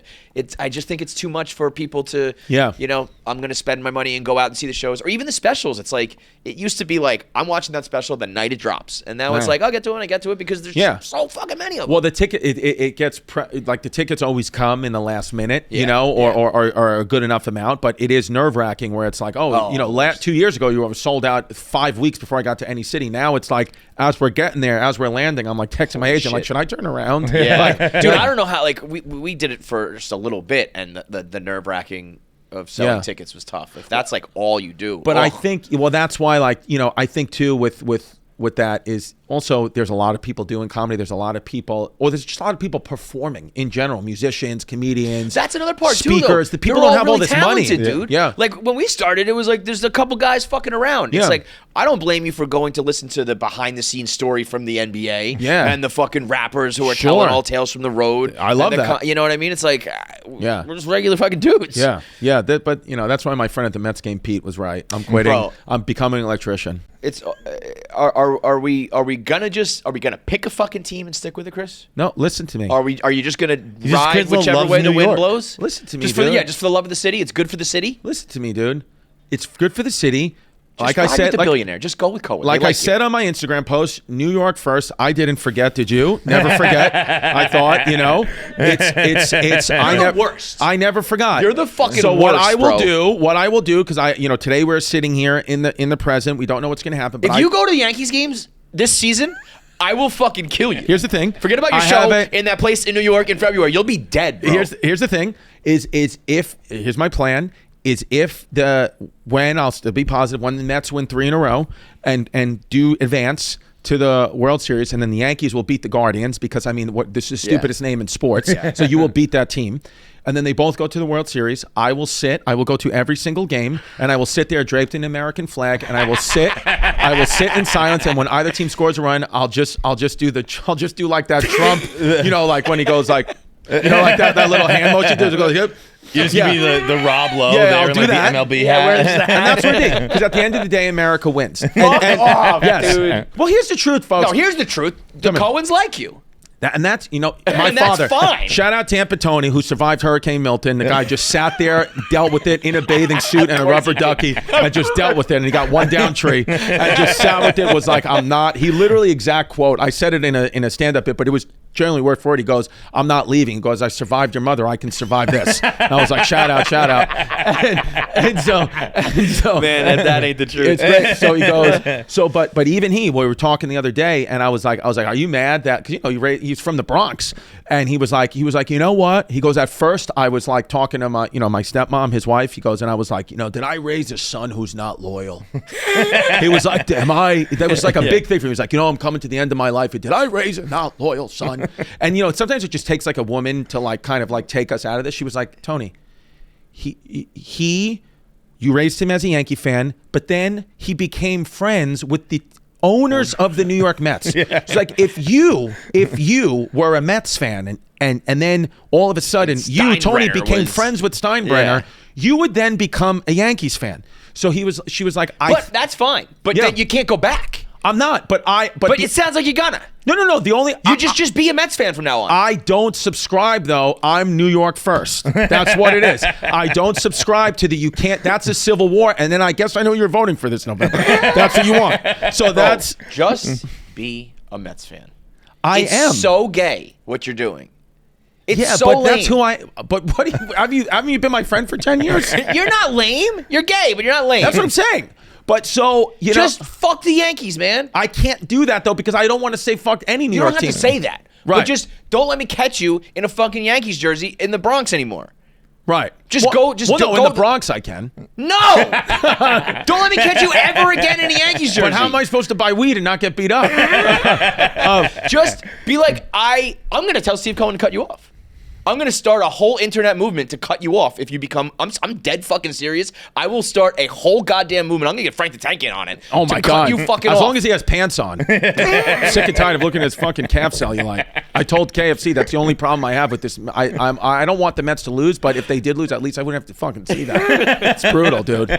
I just think it's too much for people to, I'm going to spend my money and go out and see the shows, or even the specials. It's like, it used to be like, I'm watching that special the night it drops. And now it's like, I'll get to it. I get to it because there's just so fucking many of them. Well, the ticket, it gets, like the tickets always come in the last minute, or a good enough amount, but it is nerve wracking where it's like, 2 years ago, you were sold out 5 weeks before I got to any city. Now it's like, as we're getting there, as we're landing, I'm like texting my agent, like, should I turn around? Dude, I don't know how, like, we did it for just a little bit, and the nerve-wracking of selling tickets was tough. If that's like all you do. But I think, that's why, like, I think too with that is also, there's a lot of people doing comedy. There's a lot of people, or there's just a lot of people performing in general, musicians, comedians. That's another part speakers, too, though. The people don't have all this money, dude. Yeah. Like, when we started, it was like, there's a couple guys fucking around. It's like, I don't blame you for going to listen to the behind the scenes story from the NBA. Yeah. And the fucking rappers who are telling all tales from the road. I love that. You know what I mean? It's like, we're just regular fucking dudes. Yeah. Yeah. But that's why my friend at the Mets game, Pete, was right. I'm quitting. Bro. I'm becoming an electrician. It's are we gonna pick a fucking team and stick with it, Chris? No, listen to me. Are you just gonna ride whichever way the wind blows? Listen to me, just dude. Just for the love of the city. It's good for the city. Listen to me, dude. It's good for the city. Just like I said, with the billionaire. Just go with Cohen. Like I said on my Instagram post, New York first. I didn't forget. Did you? Never forget. I thought, it's worst. I never forgot. You're the fucking worst. So what I will do, because today we're sitting here in the present. We don't know what's going to happen. But if you go to the Yankees games this season, I will fucking kill you. Here's the thing. Forget about your show in that place in New York in February. You'll be dead, bro. Here's the thing. Here's my plan. When I'll still be positive when the Mets win 3 in a row and do advance to the World Series, and then the Yankees will beat the Guardians because this is the stupidest name in sports. So you will beat that team. And then they both go to the World Series. I will go to every single game, and I will sit there draped in an American flag, and I will sit in silence. And when either team scores a run, I'll just do like that Trump, like when he goes like that little hand motion. He goes, yep. You just give me the Rob Lowe I'll do that. The MLB hat. And that's what it is. Because at the end of the day, America wins. Dude. Well, here's the truth, folks. No, here's the truth. The Coens like you. That's my and father. That's fine. Shout out Tampa Tony, who survived Hurricane Milton. The guy just sat there, dealt with it in a bathing suit and a rubber ducky, and just dealt with it. And he got one down tree and just sat with it. Was like, I'm not. He literally exact quote. I said it in a stand up bit, but it was generally word for it. He goes, "I'm not leaving." He goes, "I survived your mother. I can survive this." And I was like, shout out. And so man, that ain't the truth. It's great. So he goes, but even we were talking the other day, and I was like, are you mad that, because he's from the Bronx, and he was like, you know what? He goes, at first I was like talking to my stepmom, his wife. He goes, and I was like, did I raise a son who's not loyal? He was like, that was like a big thing for me. He was like, I'm coming to the end of my life. Did I raise a not loyal son? And sometimes it just takes like a woman to like kind of like take us out of this. She was like, Tony, you raised him as a Yankee fan, but then he became friends with the owners of the New York Mets. It's like if you were a Mets fan and then all of a sudden you, Tony, became friends with Steinbrenner, you would then become a Yankees fan. So she was like, but that's fine. But then you can't go back. I'm not, but it sounds like you're gonna. No. The only just be a Mets fan from now on. I don't subscribe though. I'm New York first. That's what it is. I don't subscribe to the you can't. That's a civil war. And then I guess I know you're voting for this November. That's what you want. So that's just be a Mets fan. It's am so gay what you're doing. It's so but lame. That's who I. But what haven't you been my friend for 10 years? You're not lame. You're gay, but you're not lame. That's what I'm saying. But so just fuck the Yankees, man. I can't do that though because I don't want to say fuck any New York team. You don't have to say that. Right. But just don't let me catch you in a fucking Yankees jersey in the Bronx anymore. Right. In the Bronx I can. No. Don't let me catch you ever again in a Yankees jersey. But how am I supposed to buy weed and not get beat up? Just be like, I'm going to tell Steve Cohen to cut you off. I'm going to start a whole internet movement to cut you off if you become... I'm dead fucking serious. I will start a whole goddamn movement. I'm going to get Frank the Tank in on it. Oh, my God. Cut you fucking as off. long as he has pants on. Sick and tired of looking at his fucking calf cellulite. I told KFC that's the only problem I have with this. I don't want the Mets to lose, but if they did lose, at least I wouldn't have to fucking see that. It's brutal, dude.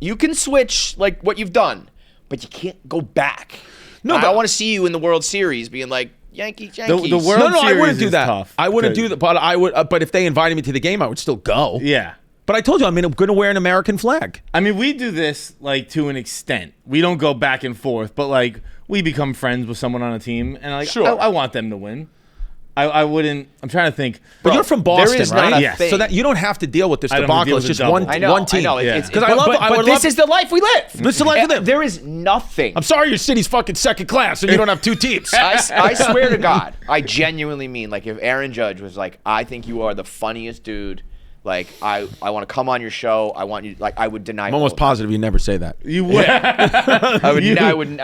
You can switch like what you've done, but you can't go back. No, I want to see you in the World Series being like, Yankees. The World Series I wouldn't do that. Tough. I wouldn't do that, but I would. But if they invited me to the game, I would still go. Yeah. But I told you, I'm going to wear an American flag. I mean, we do this like to an extent. We don't go back and forth, but like we become friends with someone on a team, and like I want them to win. I wouldn't. I'm trying to think. But you're from Boston, there is right? not a yes. thing. So that you don't have to deal with this debacle. It's just one team. I know. Because but this is the life we live. This is the life we live. There is nothing. I'm sorry your city's fucking second class and you don't have two teams. I swear to God, I genuinely mean, like, if Aaron Judge was like, I think you are the funniest dude. Like, I want to come on your show. I want you. Like, I would deny. I'm almost positive you never say that. You would.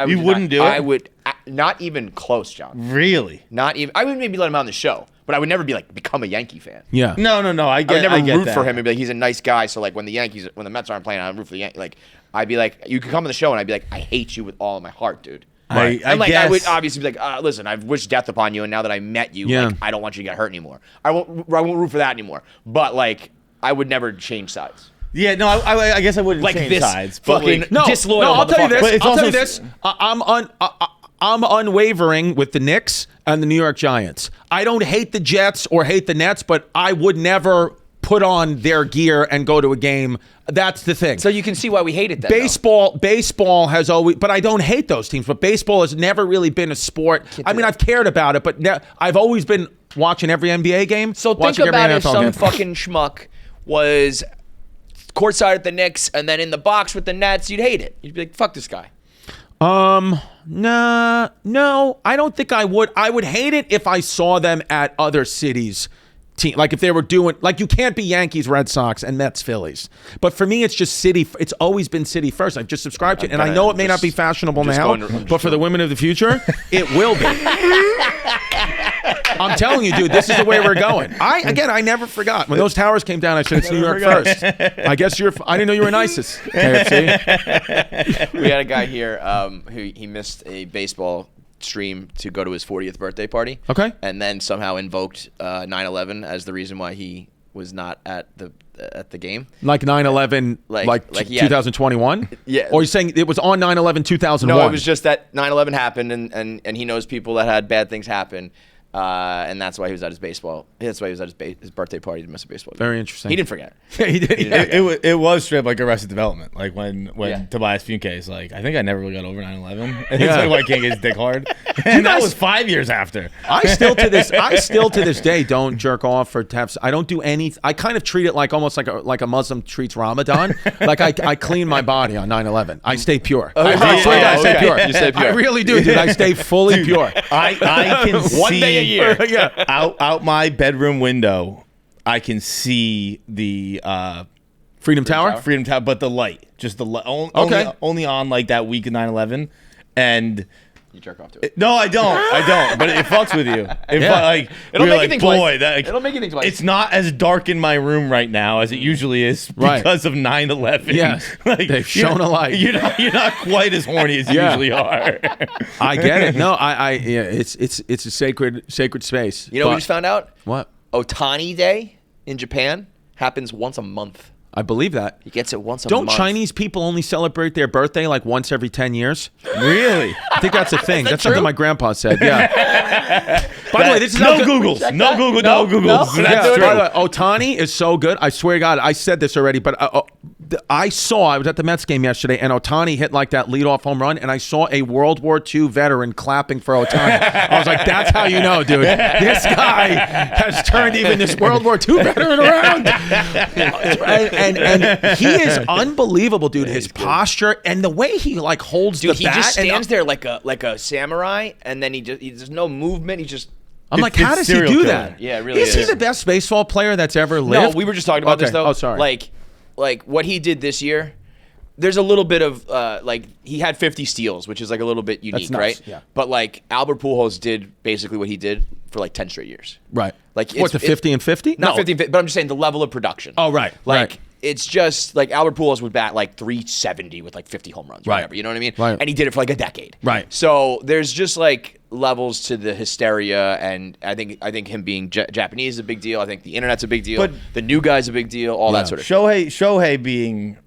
You wouldn't do it. I would not even close, John. Really? Not even. I would maybe let him on the show, but I would never be like become a Yankee fan. Yeah. No. I would never root for him and be like, he's a nice guy. So like when the Mets aren't playing, I root for the Yankees. Like I'd be like, you could come on the show and I'd be like, I hate you with all of my heart, dude. Right. And like I would obviously be like, listen, I've wished death upon you, and now that I met you, like, I don't want you to get hurt anymore. I won't root for that anymore. But like, I would never change sides. Yeah, no, I guess I wouldn't like change this sides. Fucking disloyal. No, I'll tell you this. I'll tell you this. I'm unwavering with the Knicks and the New York Giants. I don't hate the Jets or hate the Nets, but I would never put on their gear and go to a game. That's the thing. So you can see why we hate it then. Baseball has always, but I don't hate those teams, but baseball has never really been a sport. I mean, I've cared about it, but I've always been watching every NBA game. So think about if some fucking schmuck was courtside at the Knicks and then in the box with the Nets, you'd hate it. You'd be like, fuck this guy. Nah, no, I don't think I would. I would hate it if I saw them at other cities. Like if they were doing, like you can't be Yankees, Red Sox, and Mets, Phillies. But for me, it's just city. It's always been city first. I've just subscribed to it. And I know it may not be fashionable now, but for the women of the future, it will be. I'm telling you, dude, this is the way we're going. I never forgot. When those towers came down, I said, it's New York first. I guess I didn't know you were nicest, KFC. We had a guy here who he missed a baseball stream to go to his 40th birthday party. Okay. And then somehow invoked 9/11 as the reason why he was not at the game. Like 9/11, like 2021? Yeah. Or you're saying it was on 9/11, 2001? No, it was just that 9/11 happened, and he knows people that had bad things happen. And that's why he was at his baseball. That's why he was at his birthday party to miss a baseball game. Very interesting. He didn't forget. Yeah, he did. It was straight up like Arrested Development. Like when Tobias Funke is like, I think I never really got over 9/11. And it's like, why I can't get his dick hard. And that was 5 years after. I still to this day don't jerk off or have. I don't do any. I kind of treat it like almost like a Muslim treats Ramadan. Like I clean my body on 9/11. I stay pure. I swear I stay pure. You stay pure. I really do, dude. I stay fully pure. I can see 1 day a year. out my bedroom window, I can see the Freedom Tower, but the light, just the light, only on like that week of 9/11, and you jerk off to it. No, I don't. But it fucks with you. It'll make you think twice. It'll make you think twice. It's not as dark in my room right now as it usually is because of 9/11. Yeah, they've shown a light. You're not quite as horny as you usually are. I get it. No, it's a sacred space. You know what we just found out? What? Ohtani Day in Japan happens once a month. I believe that. He gets it once a month. month. Don't Chinese people only celebrate their birthday like once every 10 years? Really? I think that's a thing. That's true? something my grandpa said. Yeah. By the way, this is no Googles. No Google. No Googles. No. Yeah, by the way, Ohtani is so good. I swear to God, I said this already, but I was at the Mets game yesterday, and Ohtani hit like that leadoff home run, and I saw a World War II veteran clapping for Ohtani. I was like, that's how you know, dude. This guy has turned even this World War II veteran around. And he is unbelievable, dude. His posture and the way he like holds the bat. He just stands there like a samurai, and then he there's no movement. He just. I'm like, how does he do that? Yeah, it really is. Is he the best baseball player that's ever lived? No, we were just talking about this though. Oh, sorry. Like what he did this year. There's a little bit of he had 50 steals, which is like a little bit unique, right? Yeah. But like Albert Pujols did basically what he did for like 10 straight years. Right. Like what, the 50 and 50? Not 50 and 50, but I'm just saying the level of production. Oh, right. Like it's just like Albert Pujols would bat like 370 with like 50 home runs, or whatever. You know what I mean? Right. And he did it for like a decade. Right. So there's just like levels to the hysteria, and I think him being Japanese is a big deal. I think the internet's a big deal. But the new guy's a big deal. All that sort of Shohei being.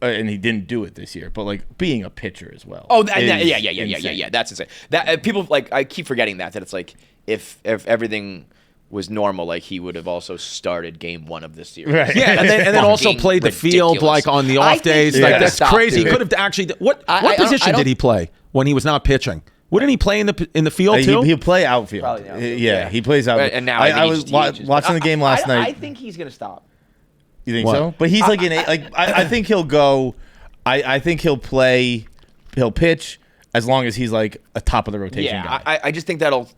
And he didn't do it this year, but like being a pitcher as well. Oh, yeah. That's insane. That people like I keep forgetting that it's like if everything was normal, like he would have also started game 1 of this series. Right. Yeah, and then also played the field like on the off days. Like that's crazy. He could have actually. What position did he play when he was not pitching? Wouldn't he play in the field too? He'll play outfield. Probably the outfield. Yeah, he plays outfield. And now I was watching the game last night. I think he's gonna stop. You think so? But he's like I think he'll go. I think he'll play. He'll pitch as long as he's like a top of the rotation guy. I just think that'll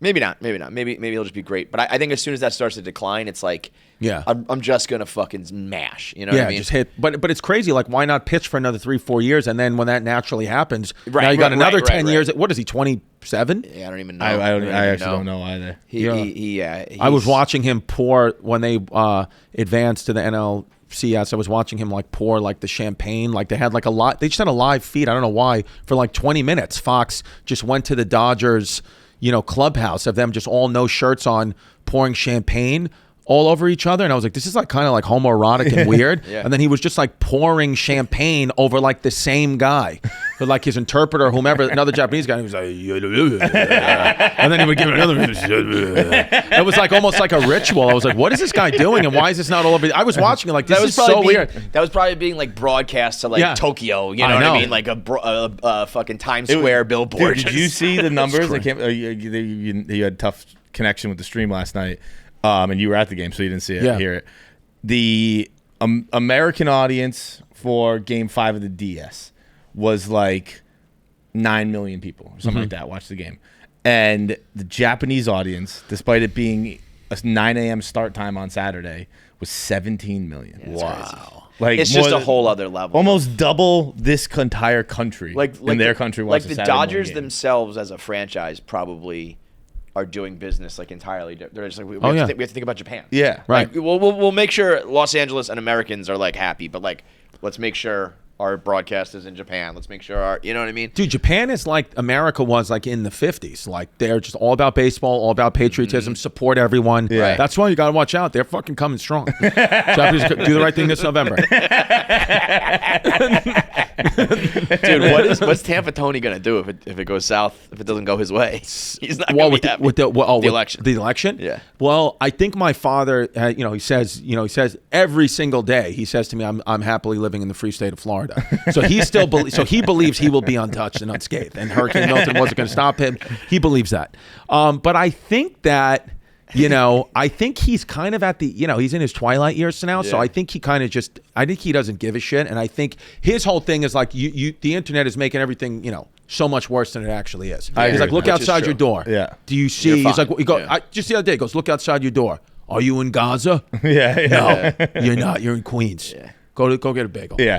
maybe not. Maybe he'll just be great. But I think as soon as that starts to decline, it's like I'm just gonna fucking mash. You know what I mean? Just hit. But it's crazy. Like, why not pitch for another 3-4 years, and then when that naturally happens, now you got another 10 years. What is he? 27? Yeah, I don't even know. I actually don't know either. I was watching him pour when they advanced to the NLCS. I was watching him like pour like the champagne. Like they had like they just had a live feed. I don't know why, for like 20 minutes. Fox just went to the Dodgers, clubhouse of them just all no shirts on, pouring champagne all over each other, and I was like, this is like kind of like homoerotic and weird. And then he was just like pouring champagne over like the same guy, but like his interpreter, whomever, another Japanese guy. And he was like, and then he would give it another. It was like almost like a ritual. I was like, what is this guy doing, and why is this not all over? I was watching it like, this is so weird. That was probably being like broadcast to like Tokyo. You know what I mean? Like a fucking Times Square billboard. Did you see the numbers? You had tough connection with the stream last night. And you were at the game, so you didn't see it, hear it. The American audience for Game 5 of the DS was like 9 million people or something like that watched the game. And the Japanese audience, despite it being a 9 a.m. start time on Saturday, was 17 million. Wow. Like it's just a whole other level. Almost double this entire country. In their country. Like the Dodgers themselves as a franchise probably are doing business like entirely different. They're just like, we have to think about Japan. Yeah. Right. Like, we'll make sure Los Angeles and Americans are like happy, but like let's make sure our broadcast is in Japan. Let's make sure our, you know what I mean? Dude, Japan is like America was like in the 50s. Like they're just all about baseball, all about patriotism, support everyone. Yeah. That's why you got to watch out. They're fucking coming strong. Japanese do the right thing this November. Dude, what's Tampa Tony gonna do if it goes south? If it doesn't go his way, he's not gonna be happy. With the election. The election. Yeah. Well, I think my father, he says every single day he says to me, "I'm happily living in the free state of Florida." So he still he believes he will be untouched and unscathed, and Hurricane Milton wasn't going to stop him. He believes that. But I think that. I think he's kind of at the, he's in his twilight years now. Yeah. So I think he kind of I think he doesn't give a shit. And I think his whole thing is like, the internet is making everything, so much worse than it actually is. He's like, look outside your door. Yeah. Do you see? He's like, just the other day, he goes, look outside your door. Are you in Gaza? Yeah. No, you're not. You're in Queens. Yeah. Go get a bagel. Yeah.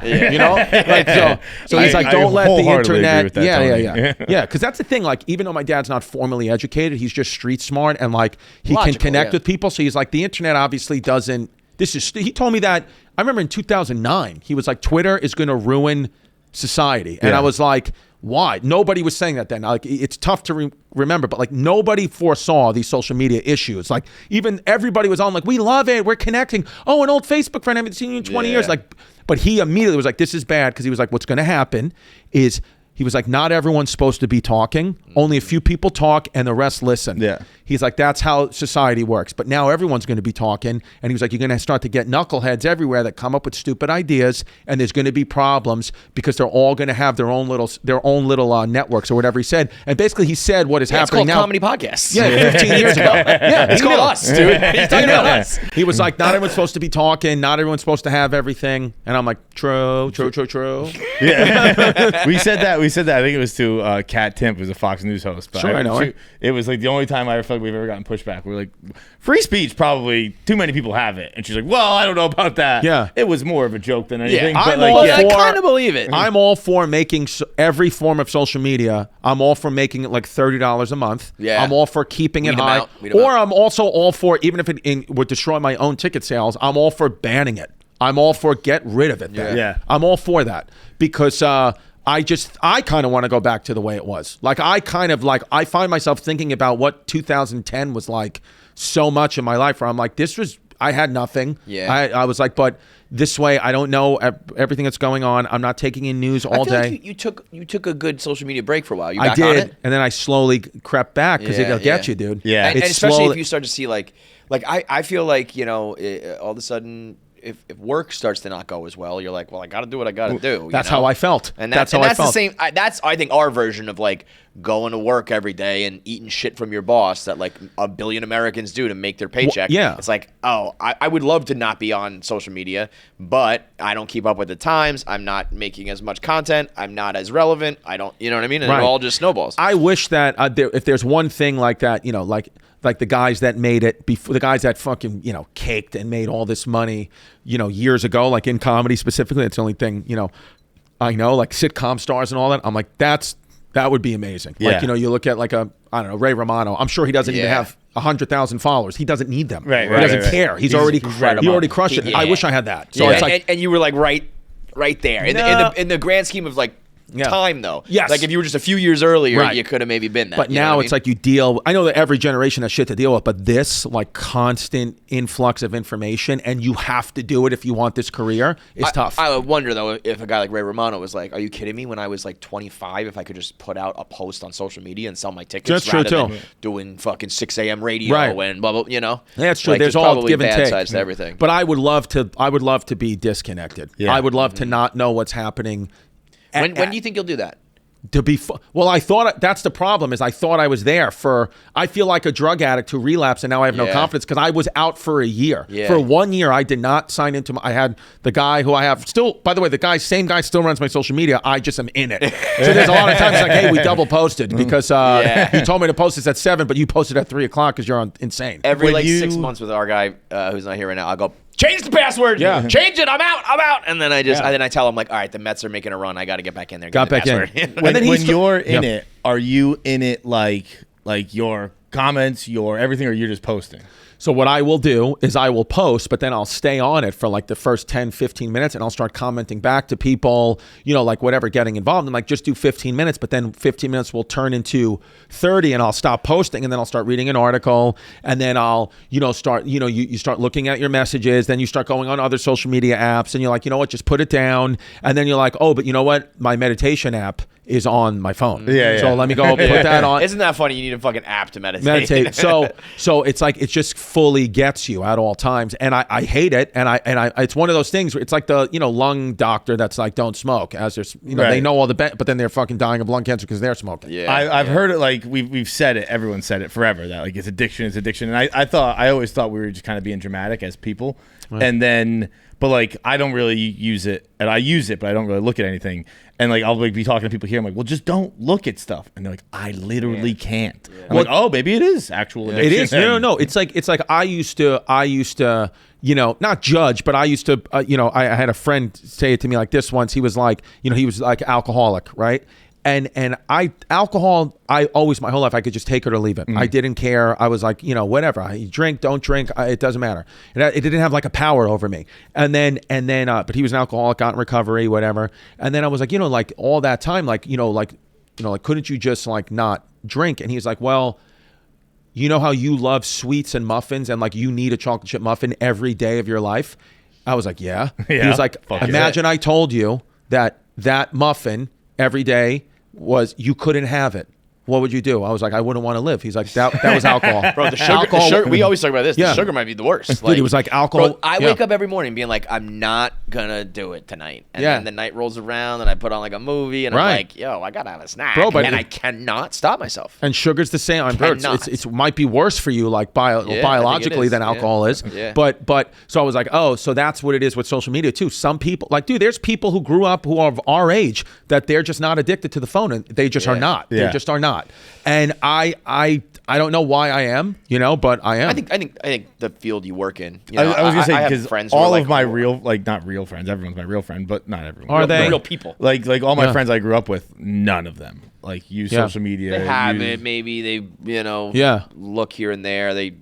So he's like, don't let the internet. Yeah. Because that's the thing. Like, even though my dad's not formally educated, he's just street smart and like he can connect with people. So he's like, the internet obviously doesn't. He told me that. I remember in 2009, he was like, Twitter is going to ruin society, and I was like, why? Nobody was saying that then. Like, it's tough to remember, but like nobody foresaw these social media issues. Like, even everybody was on like, we love it, we're connecting. Oh, an old Facebook friend I haven't seen you in 20 years. Like, but he immediately was like, this is bad, because he was like, what's going to happen is. He was like, not everyone's supposed to be talking. Only a few people talk and the rest listen. Yeah. He's like, that's how society works. But now everyone's going to be talking. And he was like, you're going to start to get knuckleheads everywhere that come up with stupid ideas. And there's going to be problems because they're all going to have their own little networks or whatever he said. And basically he said what is happening now. It's called comedy podcasts. Yeah, 15 years ago. Yeah, it's called us, dude. He's talking about us. He was like, not everyone's supposed to be talking. Not everyone's supposed to have everything. And I'm like, true. Yeah. We said that. I think it was to Kat Timp, who's a Fox News host. But I know her. It was like the only time I ever felt like we've ever gotten pushback. We were like, free speech, probably too many people have it. And she's like, well, I don't know about that. Yeah. It was more of a joke than anything. Yeah, I kind of believe it. I'm all for making every form of social media. I'm all for making it like $30 a month. Yeah. I'm all for keeping it high. Or I'm also all for, even if it would destroy my own ticket sales, I'm all for banning it. I'm all for get rid of it. Yeah. I'm all for that because I kind of want to go back to the way it was. Like I find myself thinking about what 2010 was like so much in my life where I'm like, I had nothing. Yeah. I was like, but this way I don't know everything that's going on. I'm not taking in news all day. Like you took a good social media break for a while. You I back did, on it? and then I slowly crept back because it'll get you, dude. Yeah. And especially if you start to see like I feel like, all of a sudden if work starts to not go as well, you're like, well, I got to do what I got to do. That's how I felt. And that's how I felt. The same. That's I think our version of like going to work every day and eating shit from your boss that like a billion Americans do to make their paycheck. Well, yeah. It's like, I would love to not be on social media, but I don't keep up with the times. I'm not making as much content. I'm not as relevant. I don't, you know what I mean? And it all just snowballs. I wish that if there's one thing like that, like the guys that made it before, the guys that fucking, caked and made all this money, years ago, like in comedy specifically, it's the only thing, I know, like sitcom stars and all that. I'm like, that would be amazing. Yeah. Like, you look at like Ray Romano. I'm sure he doesn't even have 100,000 followers. He doesn't need them. Right, he doesn't care. He's already crushed it. Yeah. I wish I had that. So it's like, and you were like right there in the grand scheme of like time though. Yes. Like if you were just a few years earlier, you could have maybe been that. But now it's like you deal. I know that every generation has shit to deal with, but this like constant influx of information, and you have to do it if you want this career, is tough. I would wonder though if a guy like Ray Romano was like, "Are you kidding me? When I was like 25, if I could just put out a post on social media and sell my tickets, that's true too. Doing fucking 6 a.m. radio and blah blah, That's true. Like, there's all give and bad take sides to everything. But I would love to be disconnected. Yeah. I would love to not know what's happening. When do you think you'll do that? Well, I thought that's the problem is I thought I was there I feel like a drug addict who relapsed and now I have no confidence because I was out for a year. Yeah. For 1 year, I did not sign into I had the guy who I have still, by the way, same guy still runs my social media. I just am in it. So there's a lot of times like, hey, we double posted because you told me to post this at 7, but you posted at 3 o'clock because you're insane. Every 6 months with our guy who's not here right now, I'll go, change the password. Yeah. Change it. I'm out. And then I tell him like, all right, the Mets are making a run. I got to get back in there. Got back in. When you're in it, are you in it like your comments, your everything, or you're just posting? So what I will do is I will post, but then I'll stay on it for like the first 10, 15 minutes and I'll start commenting back to people, like whatever, getting involved and like just do 15 minutes, but then 15 minutes will turn into 30 and I'll stop posting and then I'll start reading an article and then I'll, start, you start looking at your messages, then you start going on other social media apps and you're like, you know what, just put it down. And then you're like, oh, but you know what? My meditation app is on my phone. So let me go put that on. Isn't that funny? You need a fucking app to meditate. So it's like it just fully gets you at all times, and I hate it. And I it's one of those things where it's like the lung doctor that's like don't smoke as there's they know all the but then they're fucking dying of lung cancer because they're smoking. I've heard it like we've said it. Everyone said it forever that like it's addiction. And I always thought we were just kind of being dramatic as people, and then. But like I don't really use it, and I use it, but I don't really look at anything. And like I'll like be talking to people here, I'm like, well, just don't look at stuff. And they're like, I literally can't. I'm like, oh, maybe it is actual addiction. It is. No. It's like I used to, not judge, but I used to, I had a friend say it to me like this once. He was like, he was like alcoholic, right? And alcohol, I always, my whole life, I could just take it or leave it. I didn't care. I was like, whatever. I drink, don't drink, it doesn't matter. It didn't have like a power over me. And then, but he was an alcoholic, got in recovery, whatever. And then I was like, like all that time, couldn't you just like not drink? And he was like, well, you know how you love sweets and muffins and like you need a chocolate chip muffin every day of your life? I was like, yeah. He was like, imagine I told you that muffin every day was you couldn't have it. What would you do? I was like, I wouldn't want to live. He's like, that was alcohol. Bro, the sugar, we always talk about this. The sugar might be the worst. Dude, it was like alcohol. Bro, I wake up every morning being like, I'm not going to do it tonight. And then the night rolls around and I put on like a movie and I'm like, yo, I got to have a snack. Bro, but I cannot stop myself. And sugar's the same. It might be worse for you like biologically than alcohol is. Yeah. But so I was like, oh, so that's what it is with social media too. Some people, like, dude, there's people who grew up who are of our age that they're just not addicted to the phone and they just are not. They just are not. And I don't know why I am, but I am. I think the field you work in. I was gonna say because all of my real, like not real friends, everyone's my real friend, but not everyone. Are they real people? Like all my friends I grew up with, none of them like use social media. They have it. Maybe they look here and there. They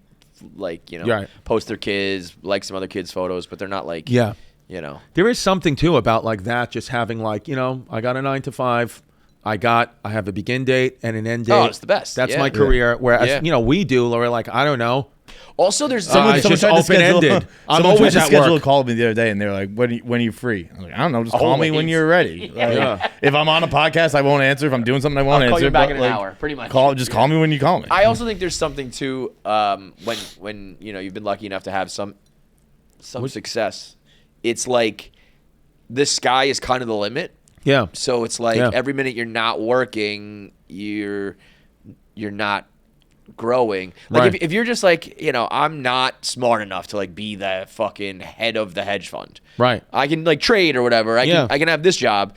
post their kids, like some other kids' photos, but they're not like There is something too about like that, just having like I got a 9 to 5. I have a begin date and an end date. Oh, it's the best. That's my career. Whereas, we do, we're like, I don't know. Also, there's it's just open-ended. I'm always at schedule work. a call me the other day, and they're like, when are you free? I'm like, I don't know. Just call me when you're ready. If I'm on a podcast, I won't answer. If I'm doing something, I won't answer. I'll call you back in an hour, pretty much. Just call me when you call me. I also think there's something to when you've been lucky enough to have some success. It's like the sky is kind of the limit. Yeah. So it's like every minute you're not working, you're not growing. Like if you're just like, I'm not smart enough to like be the fucking head of the hedge fund. Right. I can like trade or whatever. I can have this job,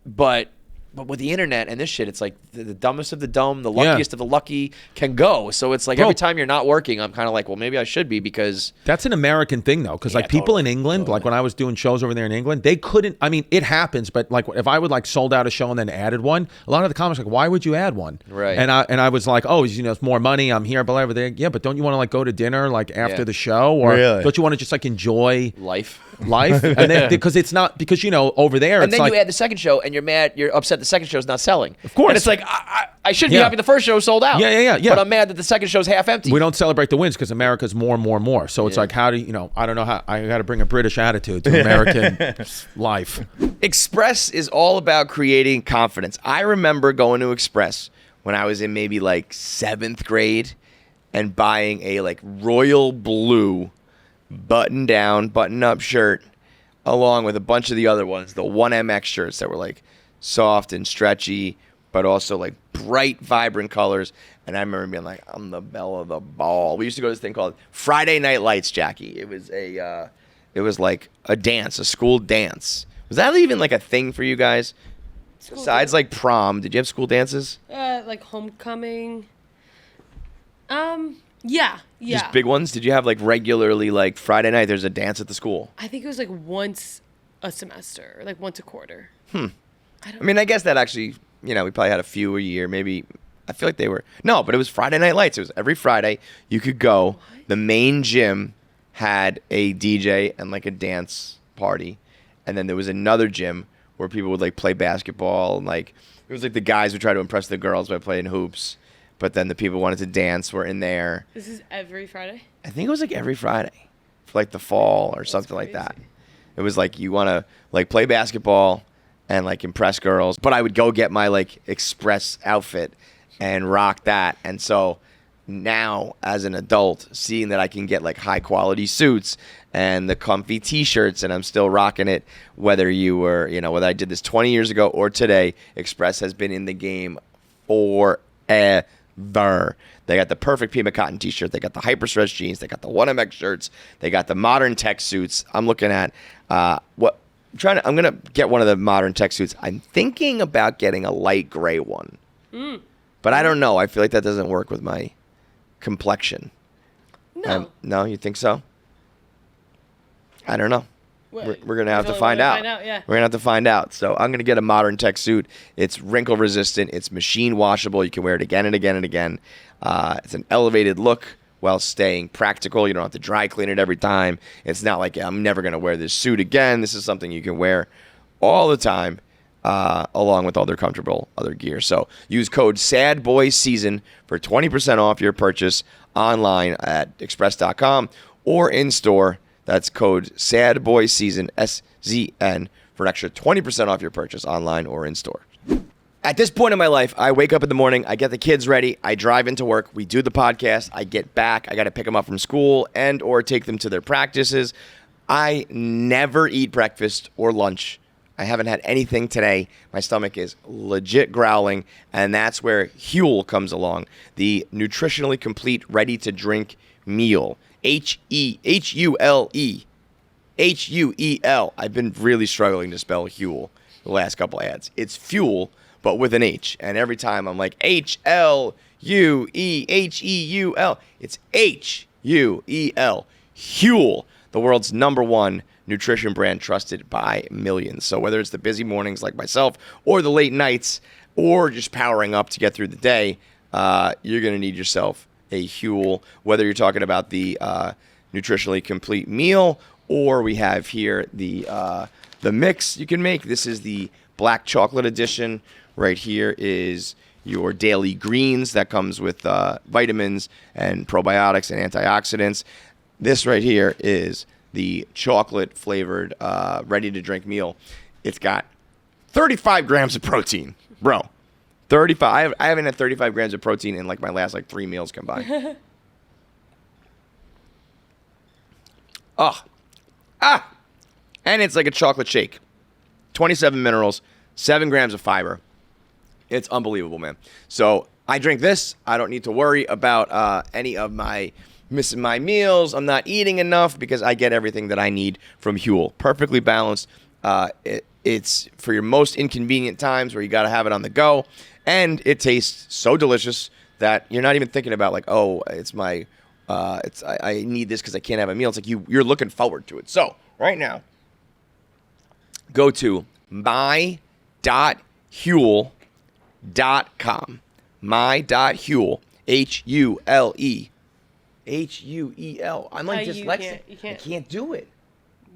but with the internet and this shit, it's like the dumbest of the dumb, the luckiest of the lucky can go. So it's like every time you're not working, I'm kind of like, well, maybe I should be because... That's an American thing, though, because like people in England, like when I was doing shows over there in England, they couldn't... I mean, it happens, but like if I would like sold out a show and then added one, a lot of the comments like, why would you add one? Right. And I was like, oh, it's more money, I'm here, but yeah, but don't you want to like go to dinner like after the show? Or don't you want to just like enjoy... Life? And then because it's not... Because, over there, and it's then like... you add the second show and you're mad, you're upset the second show's not selling. Of course. And it's like, I should be happy the first show sold out. Yeah. But I'm mad that the second show's half empty. We don't celebrate the wins because America's more. So it's like, how do you, I don't know how, I got to bring a British attitude to American life. Express is all about creating confidence. I remember going to Express when I was in maybe like 7th grade and buying a like royal blue button-down, button-up shirt along with a bunch of the other ones, the 1MX shirts that were like soft and stretchy, but also like bright, vibrant colors. And I remember being like, I'm the belle of the ball. We used to go to this thing called Friday Night Lights, Jackie. It was like a dance, a school dance. Was that even like a thing for you guys? Besides like prom, did you have school dances? Like homecoming. Yeah. Just big ones? Did you have like regularly like Friday night there's a dance at the school? I think it was like once a semester, like once a quarter. I mean, I guess that actually, we probably had a few a year, maybe. I feel like they were. No, but it was Friday Night Lights. It was every Friday. You could go. What? The main gym had a DJ and like a dance party. And then there was another gym where people would like play basketball. And like, it was like the guys would try to impress the girls by playing hoops. But then the people who wanted to dance were in there. This is every Friday? I think it was like every Friday for like the fall or something like that. It was like you want to like play basketball and like impress girls. But I would go get my like express outfit and rock that. And so now as an adult, seeing that I can get like high quality suits and the comfy t-shirts and I'm still rocking it, whether whether I did this 20 years ago or today, Express has been in the game forever. They got the perfect Pima cotton t-shirt. They got the hyper stretch jeans. They got the 1MX shirts. They got the modern tech suits. I'm looking at I'm gonna get one of the modern tech suits. I'm thinking about getting a light gray one, but I don't know. I feel like that doesn't work with my complexion. No. No, you think so? I don't know. We're going to have to find out. Yeah. We're going to have to find out. So I'm going to get a modern tech suit. It's wrinkle resistant. It's machine washable. You can wear it again and again and again. It's an elevated look while staying practical. You don't have to dry clean it every time. It's not like I'm never going to wear this suit again. This is something you can wear all the time along with all their comfortable other gear. So use code SADBOYSEASON for 20% off your purchase online at express.com or in store. That's code SADBOYSEASON, SZN, for an extra 20% off your purchase online or in store. At this point in my life, I wake up in the morning, I get the kids ready, I drive into work, we do the podcast, I get back, I got to pick them up from school and or take them to their practices. I never eat breakfast or lunch. I haven't had anything today. My stomach is legit growling, and that's where Huel comes along, the nutritionally complete, ready-to-drink meal. H-E-H-U-L-E. H-U-E-L. I've been really struggling to spell Huel the last couple ads. It's fuel, but with an H. And every time I'm like, H-L-U-E-H-E-U-L. It's H-U-E-L. Huel, the world's #1 nutrition brand trusted by millions. So whether it's the busy mornings like myself or the late nights or just powering up to get through the day, you're going to need yourself a Huel, whether you're talking about the nutritionally complete meal or we have here the mix you can make. This is the black chocolate edition. Right here is your daily greens that comes with vitamins and probiotics and antioxidants. This right here is the chocolate flavored ready to drink meal. It's got 35 grams of protein, bro. 35. I haven't had 35 grams of protein in like my last like 3 meals combined. And it's like a chocolate shake. 27 minerals, 7 grams of fiber. It's unbelievable, man. So I drink this. I don't need to worry about any of my missing my meals. I'm not eating enough because I get everything that I need from Huel. Perfectly balanced. It's for your most inconvenient times where you got to have it on the go. And it tastes so delicious that you're not even thinking about like, oh, it's my, I need this because I can't have a meal. It's like you're looking forward to it. So right now, go to my.huel.com. My.huel, H-U-L-E. H-U-E-L. I'm like dyslexic. I can't do it.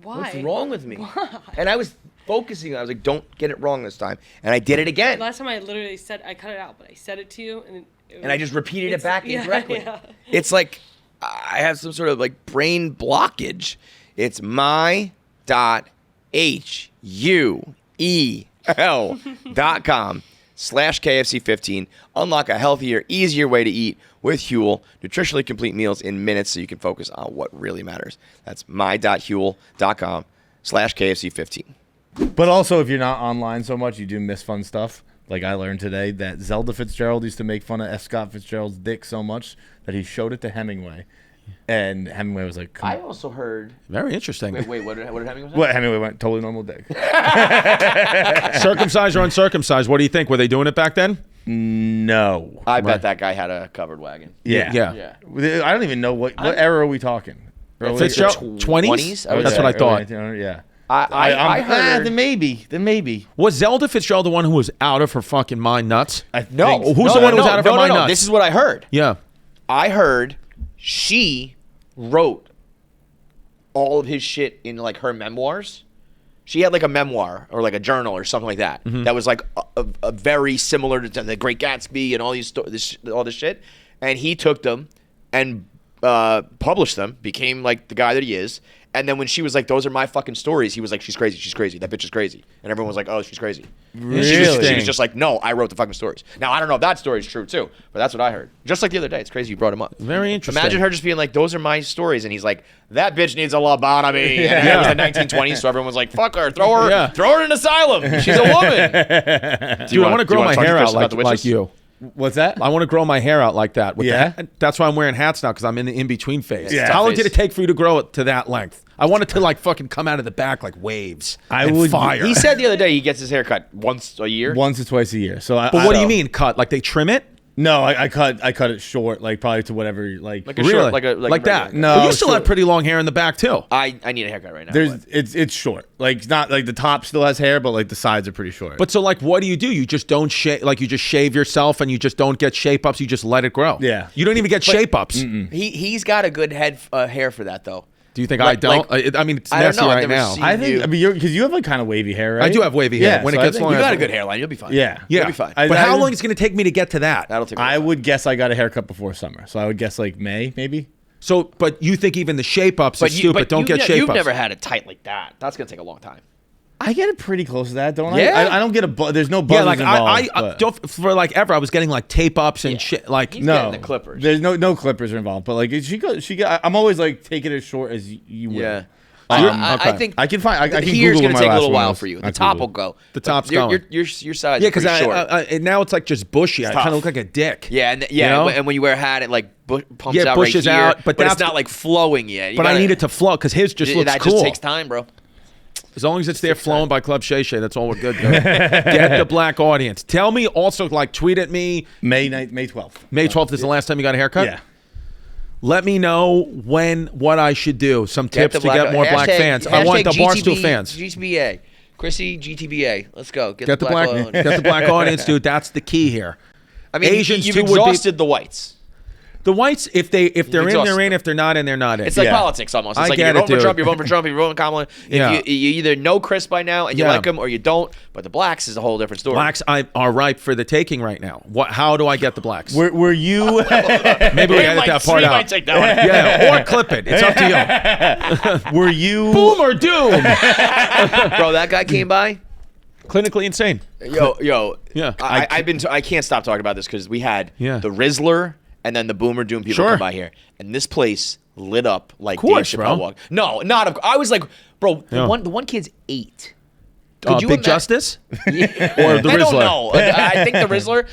Why? What's wrong with me? Why? And I was focusing. I was like, don't get it wrong this time. And I did it again. Last time I literally said, I cut it out, but I said it to you. And I just repeated it back incorrectly. Yeah. It's like I have some sort of like brain blockage. It's my.huel.com/KFC15. Unlock a healthier, easier way to eat with Huel. Nutritionally complete meals in minutes so you can focus on what really matters. That's my.huel.com/KFC15. But also, if you're not online so much, you do miss fun stuff. Like I learned today that Zelda Fitzgerald used to make fun of F. Scott Fitzgerald's dick so much that he showed it to Hemingway. And Hemingway was like, I also heard. Very interesting. Wait, what did Hemingway say? What? Hemingway went, totally normal dick. Circumcised or uncircumcised? What do you think? Were they doing it back then? No. I bet that guy had a covered wagon. Yeah. I don't even know what era are we talking. Fitzgerald, 20s? That's what I thought. Yeah. I heard. Then maybe. Was Zelda Fitzgerald the one who was out of her fucking mind nuts? No. Who's the one who was out of her mind nuts? This is what I heard. Yeah. I heard she wrote all of his shit in like her memoirs. She had like a memoir or like a journal or something like that. That was like a very similar to The Great Gatsby and all all this shit. And he took them and published them, became like the guy that he is. And then when she was like, those are my fucking stories, he was like, she's crazy. That bitch is crazy. And everyone was like, oh, she's crazy. Really? She was just like, no, I wrote the fucking stories. Now, I don't know if that story is true too, but that's what I heard. Just like the other day. It's crazy you brought him up. Very interesting. Imagine her just being like, those are my stories. And he's like, that bitch needs a lobotomy. And it was the 1920s, so everyone was like, fuck her, throw her in an asylum. She's a woman. Dude, I want to grow my hair out like you. What's that? I want to grow my hair out like that. Yeah? That's why I'm wearing hats now, because I'm in the in-between phase. Yeah. How long did it take for you to grow it to that length? I want it to like fucking come out of the back like waves and fire. He said the other day he gets his hair cut once a year. Once or twice a year. But what do you mean cut? Like they trim it? No, I cut it short, like probably to whatever, like a short, like that. No, but you still have pretty long hair in the back too. I need a haircut right now. It's short, like it's not like the top still has hair, but like the sides are pretty short. But so like, what do? You just don't shave, like you just shave yourself, and you just don't get shape ups. You just let it grow. Yeah, you don't even get shape ups. He's got a good head hair for that though. Do you think I don't? I mean, it's messy right now. I think because you have like kind of wavy hair, right? I do have wavy hair. Yeah, when it gets long, you got a good hairline. You'll be fine. Yeah, you'll be fine. But how long is it going to take me to get to that? That'll take. I would guess I got a haircut before summer, so I would guess like May, maybe. So, but you think even the shape ups is stupid? Don't get shape ups. You've never had it tight like that. That's going to take a long time. I get it pretty close to that, don't I? Yeah. I don't get there's no buzzes like involved. I don't for like ever. I was getting like tape ups and shit. Like He's getting the clippers. There's no clippers are involved. But like I'm always like take it as short as you will. Yeah. Okay. I think I can find. I can here's Google going to take a little while for you. The top will go. The top's going. Your side. Yeah, because now it's like just bushy. I kind of look like a dick. Yeah, and when you wear a hat, it like pumps out bushes right here, out, but it's not like flowing yet. But I need it to flow because his just looks cool. That just takes time, bro. As long as it's there flowing by Club Shay, that's all we're good. Get the black audience. Tell me also, like, tweet at me. May 12th. May 12th is the last time you got a haircut? Yeah. Let me know what I should do. Some tips to get more black fans. I want the Barstool fans. GTBA. Chrissy, GTBA. Let's go. Get the black audience. Get the black audience, dude. That's the key here. I mean, Asians you've exhausted the whites. The whites, if they're in, they're in. If they're not in, they're not in. It's like politics almost. It's like you're voting for Trump, you're voting for Trump, you're voting for Kamala. You either know Chris by now and you like him, or you don't. But the blacks is a whole different story. Blacks are ripe for the taking right now. How do I get the blacks? Were you? Maybe we edit that part out. Might take that one. Yeah, or clip it. It's up to you. Were you? Boom or doom? Bro, that guy came by. Clinically insane. Yo. Yeah. I can't stop talking about this because we had the Rizzler. And then the Boomer Doom people come by here. And this place lit up like Dave Chappelle walked. No, I was like, bro, the one kid's 8. Big Justice? Yeah. Or the Rizzler? I don't know. I think the Rizzler.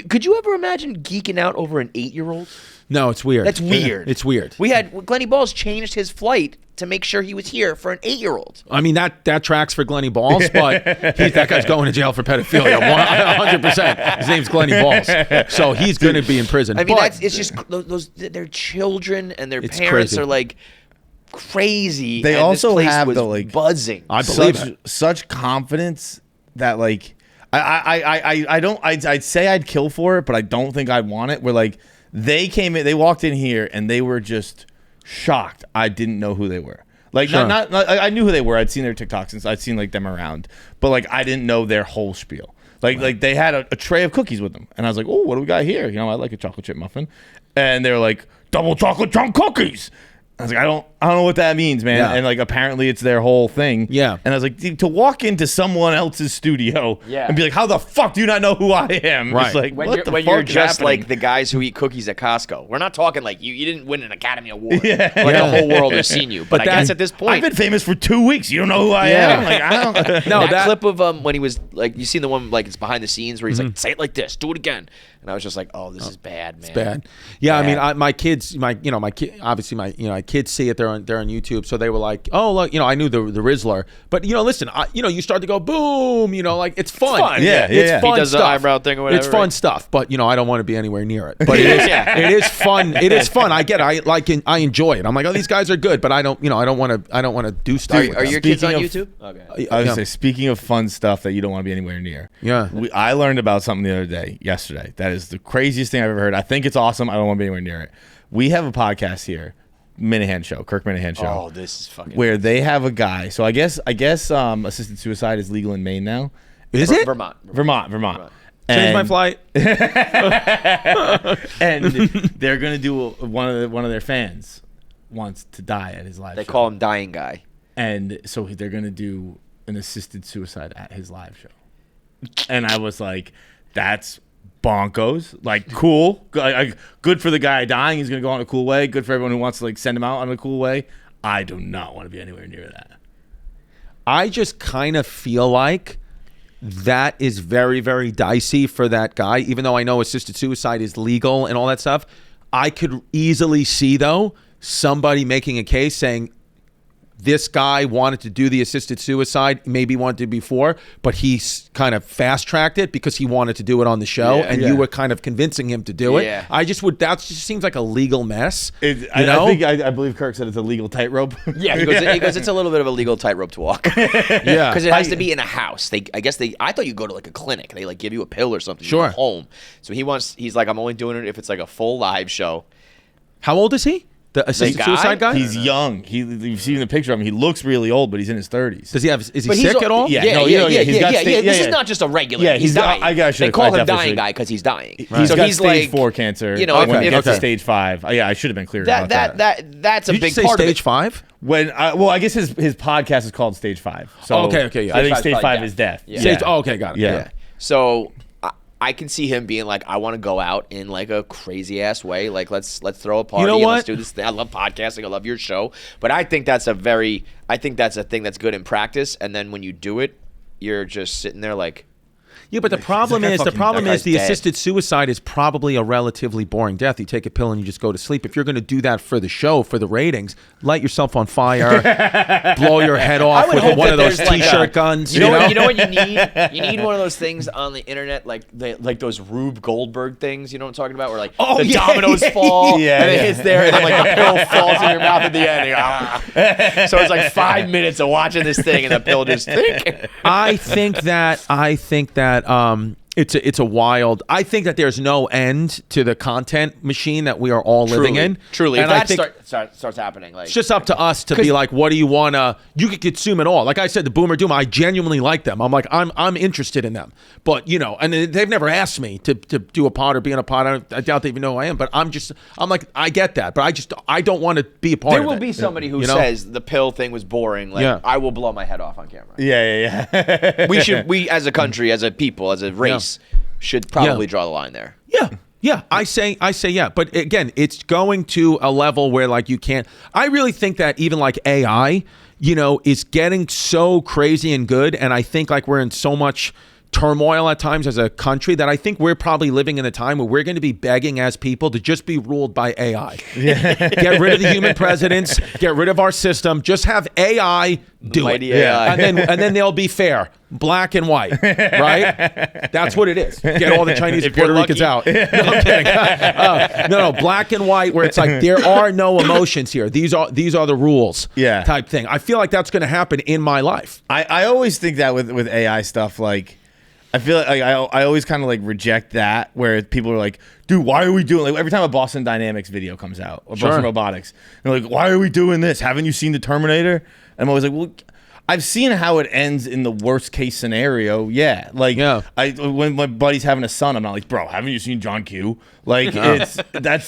Could you ever imagine geeking out over an 8-year-old? No, it's weird. That's weird. It's weird. We had Glenny Balls changed his flight to make sure he was here for an 8-year-old. I mean, that tracks for Glenny Balls, but that guy's going to jail for pedophilia, 100%. His name's Glenny Balls, so he's going to be in prison. I mean, it's just their children and their parents are like crazy. They also have the like buzzing. I believe such confidence that like I'd say I'd kill for it, but I don't think I'd want it. Where like they walked in here and they were just shocked. I didn't know who they were. Like not I knew who they were. I'd seen their TikToks and I'd seen like them around, but like I didn't know their whole spiel. Like they had a tray of cookies with them, and I was like, oh, what do we got here? You know, I like a chocolate chip muffin, and they were like double chocolate chunk cookies, I was like, I don't know what that means, man. Yeah. And like, apparently it's their whole thing. Yeah. And I was like, dude, to walk into someone else's studio and be like, how the fuck do you not know who I am? Right. It's like, When what you're, the when fuck you're is just happening? like the guys who eat cookies at Costco. We're not talking like you didn't win an Academy Award. Yeah. Like the whole world has seen you. But I that- guess at this point, I've been famous for 2 weeks. You don't know who I am? Like, I don't. No, that clip of when he was like, you seen the one like it's behind the scenes where he's like, say it like this, do it again, and I was just like, oh, this is bad, man. Bad. Yeah, Bad. I mean, my kids, my kid, obviously my kids see it. They're on YouTube, so they were like, oh, look, I knew the Rizzler, but listen, you start to go boom, like it's fun. Yeah, it's yeah. fun He does the stuff. eyebrow thing or whatever, It's fun right? stuff, but I don't want to be anywhere near it. But it is fun. It is fun. I get it. I enjoy it. I'm like, oh, these guys are good, but I don't want to do stuff. with Are them. your kids on Speaking YouTube? of- Okay. I was Yeah. gonna say, speaking of fun stuff that you don't want to be anywhere near. Yeah. I learned about something the other day, yesterday. That is the craziest thing I've ever heard. I think it's awesome. I don't want to be anywhere near it. We have a podcast here, Minihane Show, Kirk Minihane Show. Oh, this is fucking. Where they have a guy. So I guess assisted suicide is legal in Maine now. Is it? Vermont? Vermont. Change my And- flight. And they're gonna do one of their fans wants to die at his live They show. call him Dying Guy. And so they're gonna do an assisted suicide at his live show. And I was like, that's bonkos. Like, cool. Good for the guy dying. He's gonna go on a cool way. Good for everyone who wants to send him out on a cool way. I do not want to be anywhere near that. I just kind of feel like that is very, very dicey for that guy, even though I know assisted suicide is legal and all that stuff. I could easily see, though, somebody making a case saying this guy wanted to do the assisted suicide, maybe wanted to before, but he kind of fast-tracked it because he wanted to do it on the show, and you were kind of convincing him to do it. Yeah. That just seems like a legal mess. I believe Kirk said it's a legal tightrope. Yeah, he goes, it's a little bit of a legal tightrope to walk. Yeah. Because it has to be in a house. I thought you go to like a clinic. They like give you a pill or something. Sure. You go home. So he's like, I'm only doing it if it's like a full live show. How old is he? The assisted guy? suicide guy? He's young. You've seen the picture of him. He looks really old, but he's in his 30s. Is he But he's sick at all? Yeah. Yeah. He's got This is not just a regular. Yeah, he's dying. I they call him definitely dying should. guy because he's dying. He's So got he's stage like 4 cancer. You know, when it gets to okay. stage 5. Yeah, I should have been clear about that. that's a Did you big say part stage of it. 5? I guess his podcast is called Stage 5. So Okay, yeah. I think Stage stage 5 5 is is death. Yeah. Stage, okay, got it. Yeah. So I can see him being like, I want to go out in like a crazy ass way. Like let's throw a party. You know and what? Let's do this thing. I love podcasting. I love your show. But I think that's a thing that's good in practice. And then when you do it, you're just sitting there like. Yeah, but the problem that is guy guy's the dead. assisted suicide is probably a relatively boring death. You take a pill and you just go to sleep. If you're going to do that for the show, for the ratings, light yourself on fire, blow your head off would with hope one that of those there's like T-shirt a- guns. You know what you need? You need one of those things on the internet, like those Rube Goldberg things. You know what I'm talking about? Where like the dominoes fall, Yeah, and it yeah. hits there, and then like the pill falls in your mouth at the end. And so it's like 5 minutes of watching this thing, and the pill just think. I think that it's a wild. I think that there's no end to the content machine that we are all living in. Truly, and if I that think starts happening, like it's just up to us to be like, what do you want to? You could consume it all. Like I said, the Boomer Doom. I genuinely like them. I'm like, I'm interested in them. But and they've never asked me to do a pod or be in a pod. I doubt they even know who I am. But I'm like, I get that. But I don't want to be a part there of it. will be somebody who You know? says the pill thing was boring. Like Yeah. I will blow my head off on camera. Yeah. We as a country, as a people, as a race, should probably draw the line there. Yeah, I say yeah, but again, it's going to a level where like you can't. I really think that even like AI, is getting so crazy and good, and I think like we're in so much turmoil at times as a country that I think we're probably living in a time where we're going to be begging as people to just be ruled by AI. Get rid of the human presidents, get rid of our system, just have AI do it. Mighty AI. And then they'll be fair, black and white, right? That's what it is. Get all the Chinese and If you're Puerto Ricans out. No, I'm kidding. No, black and white, where it's like there are no emotions here. These are the rules. Yeah. Type thing. I feel like that's going to happen in my life. I always think that with AI stuff, like I feel like I always kind of like reject that where people are like, dude, why are we doing like every time a Boston Dynamics video comes out or Sure. Boston Robotics, they're like, why are we doing this? Haven't you seen the Terminator? And I'm always like, well, I've seen how it ends in the worst case scenario. Yeah, like when my buddy's having a son, I'm not like, bro, haven't you seen John Q? Like that's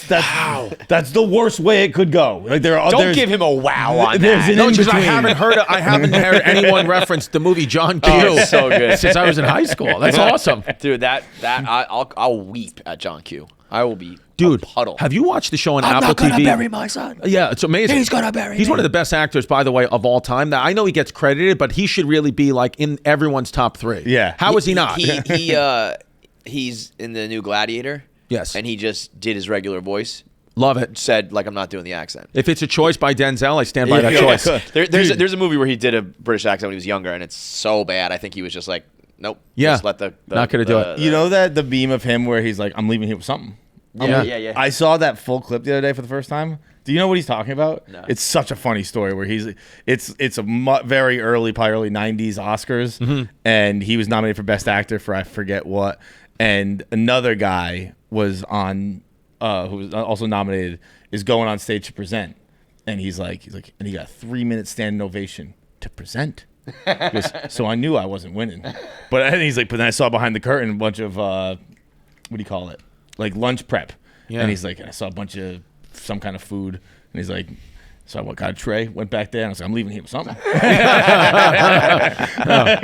the worst way it could go. Like don't give him a wow on that. No, because I haven't heard anyone reference the movie John Q. Oh, so good. Since I was in high school. That's awesome, dude. I'll weep at John Q. I will be. Dude, puddle. Have you watched the show on I'm Apple not gonna TV? bury my son. Yeah, it's amazing. He's gonna bury He's me. one of the best actors, by the way, of all time. Now, I know he gets credited, but he should really be like in everyone's top 3. Yeah. How is he not? He's in the new Gladiator. Yes. And he just did his regular voice. Love it. Said like I'm not doing the accent. If it's a choice by Denzel, I stand by that choice. There's a movie where he did a British accent when he was younger, and it's so bad. I think he was just like, nope. Yeah. Just let the not gonna do it. You know that the meme of him where he's like, I'm leaving here with something. Yeah. I saw that full clip the other day for the first time. Do you know what he's talking about? No. It's such a funny story where it's a very early, probably early 90s Oscars, and he was nominated for Best Actor for I forget what, and another guy was on, who was also nominated, is going on stage to present, and he's like, and he got a 3-minute standing ovation to present. He goes, so I knew I wasn't winning, but then he's like, but then I saw behind the curtain a bunch of what do you call it? Like lunch prep. Yeah. And he's like, I saw a bunch of some kind of food. And he's like, so I got a tray, went back there, and I was like, I'm leaving here with something. Goes, I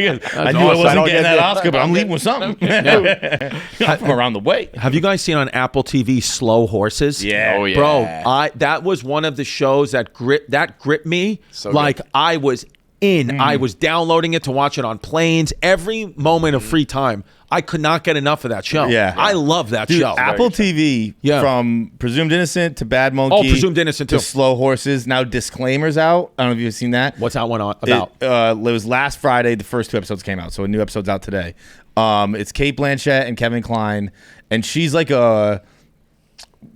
knew I wasn't getting that Oscar, but I'm leaving with something. I'm from around the way. Have you guys seen on Apple TV Slow Horses? Yeah. Oh, yeah. Bro, that was one of the shows that gripped me. So like good. I was in. I was downloading it to watch it on planes. Every moment of free time, I could not get enough of that show. Yeah. I love that Dude, show. Apple TV, from Presumed Innocent to Bad Monkey. Oh, Presumed Innocent to too. Slow Horses. Now Disclaimer's out. I don't know if you've seen that. What's that one about? It was last Friday. The first 2 episodes came out, so a new episode's out today. It's Kate Blanchett and Kevin Kline, and she's like I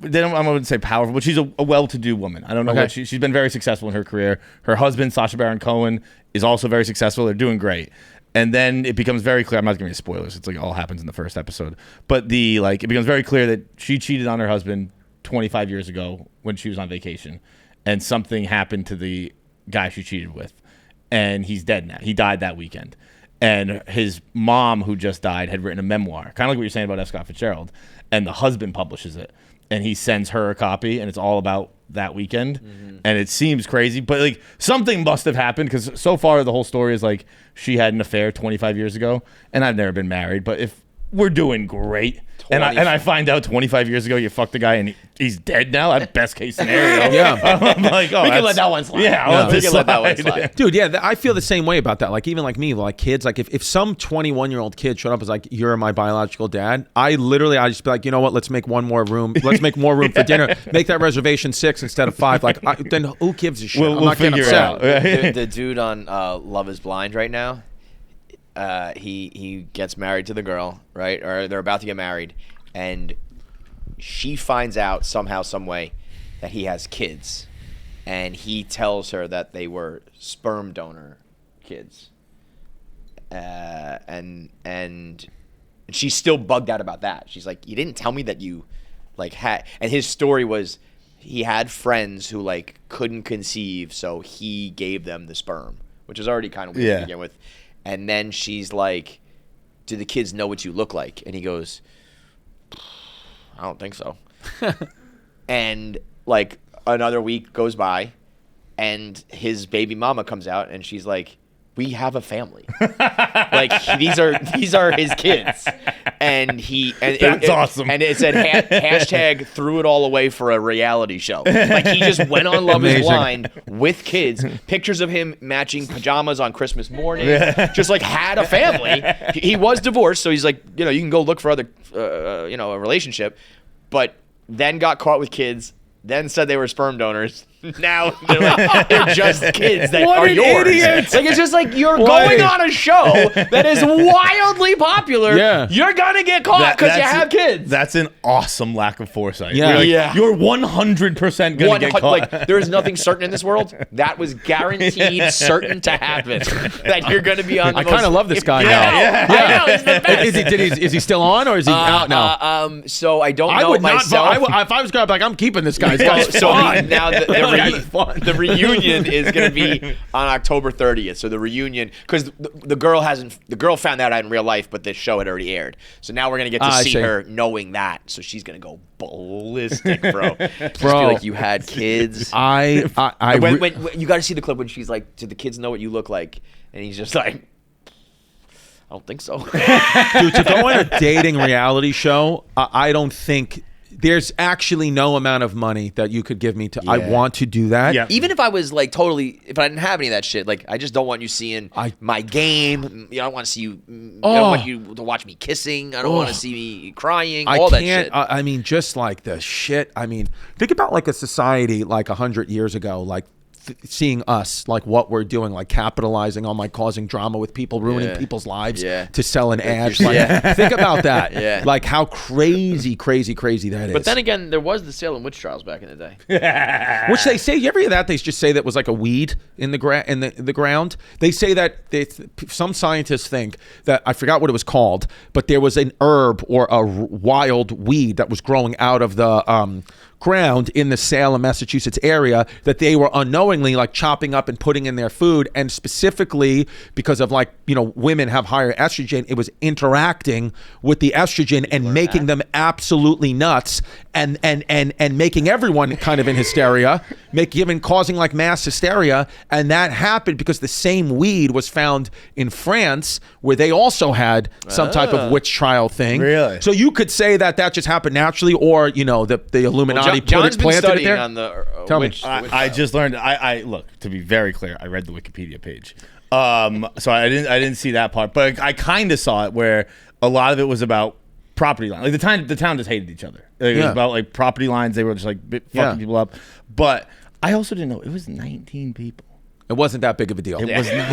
wouldn't say powerful, but she's a well-to-do woman. I don't know what she's been very successful in her career. Her husband, Sacha Baron Cohen, is also very successful. They're doing great. And then it becomes very clear. I'm not giving you spoilers. It's like all happens in the first episode. But it becomes very clear that she cheated on her husband 25 years ago when she was on vacation, and something happened to the guy she cheated with, and he's dead now. He died that weekend. And his mom, who just died, had written a memoir, kind of like what you're saying about F. Scott Fitzgerald, and the husband publishes it. And he sends her a copy, and it's all about that weekend. And it seems crazy, but like something must have happened, because so far the whole story is like she had an affair 25 years ago, and I've never been married. But if we're doing great, and I find out 25 years ago you fucked a guy and he's dead now, that's best case scenario. Yeah. I'm like, we can let that one slide. Yeah, we can let that one slide. Dude, yeah, I feel the same way about that. Like, even like me, like kids, like if some 21-year-old kid showed up as like, you're my biological dad, I just be like, you know what, let's make more room for dinner. Make that reservation 6 instead of 5. Like, then who gives a shit? I'm not getting upset. The dude on Love is Blind right now, he gets married to the girl, right? Or they're about to get married, and she finds out somehow, some way, that he has kids, and he tells her that they were sperm donor kids, and she's still bugged out about that. She's like, you didn't tell me that you like had. And his story was he had friends who like couldn't conceive, so he gave them the sperm, which is already kind of weird to begin with. And then she's like, do the kids know what you look like? And he goes, I don't think so. And like another week goes by, and his baby mama comes out, and she's like, we have a family. Like these are his kids. And that's awesome. And it said hashtag threw it all away for a reality show. Like he just went on Love is Blind with kids, pictures of him matching pajamas on Christmas morning, just like had a family. He was divorced, so he's like, you can go look for other, a relationship, but then got caught with kids, then said they were sperm donors. Now they're just kids that are yours. Idiot. Like it's just like you're going on a show that is wildly popular. Yeah. You're gonna get caught because you have kids. That's an awesome lack of foresight. Yeah. You're 100% gonna get caught. Like there is nothing certain in this world. That was guaranteed, certain to happen. That you're gonna be on. I kind of love this guy now. Yeah. I know, he's the best. Is he still on, or is he out now? So I don't know I would myself. not. If I was going to be like, I'm keeping this guy. So now they're the reunion is going to be on October 30th. So the reunion, because the girl found that out in real life, but the show had already aired. So now we're going to get to see her knowing that. So she's going to go ballistic, bro. Just feel like you had kids. When you got to see the clip when she's like, "Do the kids know what you look like?" And he's just like, I don't think so. Dude, to go on a dating reality show, I don't think there's actually no amount of money that you could give me to. I want to do that. Yeah. Even if I was like if I didn't have any of that shit, like I just don't want you seeing my game. I don't want to see you. I don't want you to watch me kissing. I don't want to see me crying. All that shit. I mean, just like the shit. I mean, think about like a society like 100 years ago, like seeing us, like what we're doing, like capitalizing on like causing drama with people, ruining people's lives to sell an ad. Like, think about that. Yeah. Like how crazy that is. But then again, there was the Salem witch trials back in the day. Which they say, you ever hear that? They just say that was like a weed in the ground. They say that some scientists think that, I forgot what it was called, but there was an herb or a wild weed that was growing out of the ground in the Salem, Massachusetts area that they were unknowingly like chopping up and putting in their food, and specifically because of like, you know, women have higher estrogen, it was interacting with the estrogen and making them absolutely nuts and making everyone kind of in hysteria, causing like mass hysteria. And that happened because the same weed was found in France, where they also had some type of witch trial thing. Really? So you could say that just happened naturally, or, you know, the Illuminati John's been planted it studying there. on the Tell me. I just learned. I look, to be very clear, I read the Wikipedia page, so I didn't see that part, but I kind of saw it where a lot of it was about property lines. Like the town just hated each other. It was about like property lines. They were just like fucking people up. But I also didn't know it was 19 people. It wasn't that big of a deal. It was not.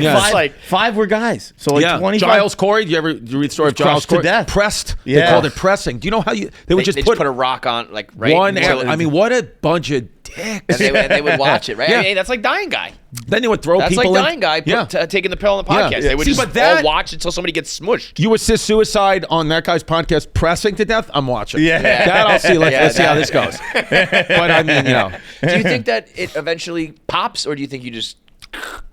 Yeah. Five were guys. So like 25. Giles Corey. Do you read the story of Giles Corey? To death. Pressed. Yeah. They called it pressing. Do you know how they would just put a rock on, like, right? One. I mean, what a bunch of dicks. And they would watch it, right? Yeah. I mean, that's like Dying Guy. Then they would throw That's people like in. Dying Guy taking the pill on the podcast. Yeah. They would See, just but that- all watch until somebody gets smushed. You assist suicide on that guy's podcast, pressing to death. I'm watching. Yeah. That I'll see. Let's see how this goes. But I mean, you know, Do you think that it eventually pops, or do you think you just...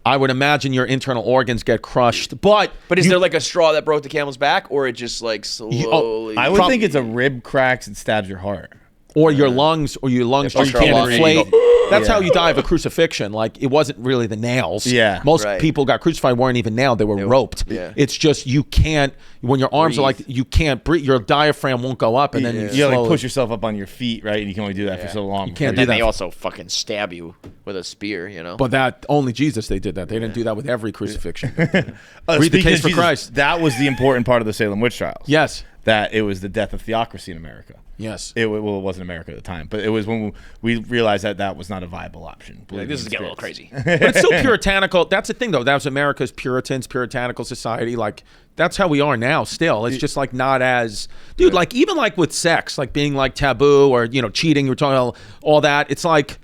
I would imagine your internal organs get crushed. But is there like a straw that broke the camel's back, or it just like slowly... I would think it's a rib cracks and stabs your heart. Or your lungs just push can't your lungs. inflate. That's Yeah. how you die of a crucifixion. Like, it wasn't really the nails. Yeah. Most Right. people got crucified weren't even nailed. They were roped. Yeah. It's just you can't, when your arms are like, you can't breathe. Your diaphragm won't go up, and then you You gotta slowly like push yourself up on your feet, right? And you can only do that for so long. You can't And do then that. they also fucking stab you with a spear, you know? But that, only Jesus, they did that. They didn't do that with every crucifixion. Read the Speaking case of for Jesus, Christ. That was the important part of the Salem witch trials. Yes. That it was the death of theocracy in America. Yes. It wasn't America at the time, but it was when we realized that was not a viable option. Like, this is getting a little crazy. But it's still puritanical. That's the thing, though. That was America's puritanical society. Like, that's how we are now still. It's just like not as... Dude, like even like with sex, like being like taboo or, you know, cheating, you're talking about all that. It's like...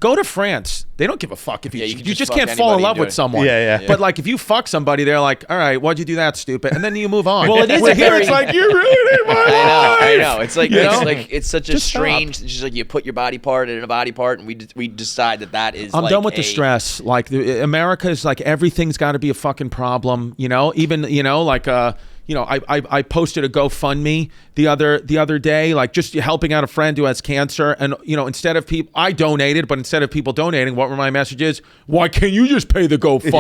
Go to France. They don't give a fuck if you just can't fall in love with someone. Yeah. But like if you fuck somebody, they're like, all right, why'd you do that, stupid? And then you move on. Well, it is Where a here very- it's like, you ruined my life. I know. It's like, it's such a Just stop. strange... It's just like you put your body part in a body part, and we decide that is I'm like done with the stress. Like America is like everything's got to be a fucking problem. You know, even like you know, I posted a GoFundMe the other day, like just helping out a friend who has cancer, and you know, instead of people, I donated, but instead of people donating, what were my messages? Why can't you just pay the GoFundMe?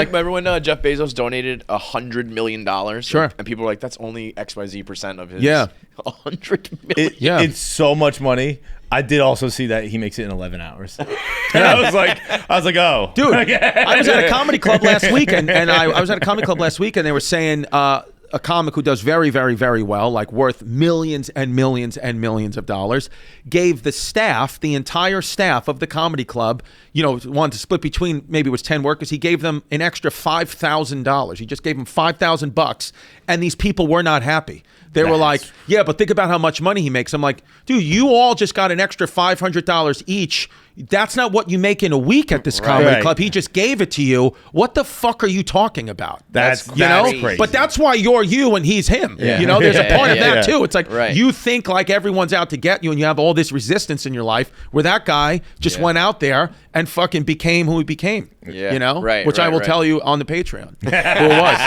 Remember when Jeff Bezos donated $100 million? Sure. And people were like, that's only XYZ% of his. Yeah. 100 million. It's so much money. I did also see that he makes it in 11 hours. And I was like, oh, Dude, I was at a comedy club last week, and I was at a comedy club last week, and they were saying a comic who does very, very, very well, like worth millions and millions and millions of dollars, gave the entire staff of the comedy club, you know, wanted to split between, maybe it was 10 workers. He gave them an extra $5,000. He just gave them $5,000, and these people were not happy. They were like, yeah, but think about how much money he makes. I'm like, dude, you all just got an extra $500 each That's not what you make in a week at this comedy club. He just gave it to you. What the fuck are you talking about? That's crazy. But that's why you're you and he's him. Yeah. You know, there's a part of that too. It's like Right. you think like everyone's out to get you and you have all this resistance in your life, where that guy just went out there and fucking became who he became. Yeah. You know? Right, Which I will tell you on the Patreon who it was.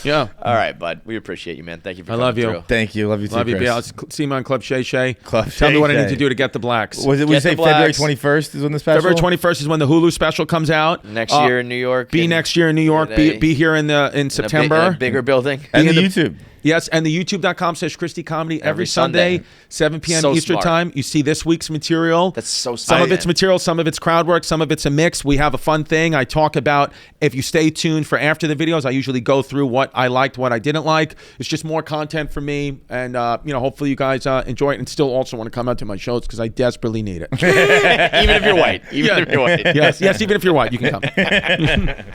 Yeah. All right, bud. We appreciate you, man. Thank you for I coming love you. through. Thank you. Love you too, Love you, Chris. Bill. See me on Club Shay. Club Tell me Shay what I need Shay. to do to get the blacks. Was it? We Get say the February blacks. 21st is when the special. February 21st is when the Hulu special comes out. Next year in New York. Be next year in New York. Be here in September. In a bigger building. And the in the- YouTube. Yes, and the youtube.com/Christy Comedy every Sunday, 7 p.m. So Eastern smart. time. You see this week's material. That's so Some smart. of it's material, some of it's crowd work, some of it's a mix. We have a fun thing. I talk about, if you stay tuned for after the videos, I usually go through what I liked, what I didn't like. It's just more content for me, and hopefully you guys enjoy it and still also want to come out to my shows because I desperately need it. Even if you're white. Even if you're white. Yes, even if you're white, you can come.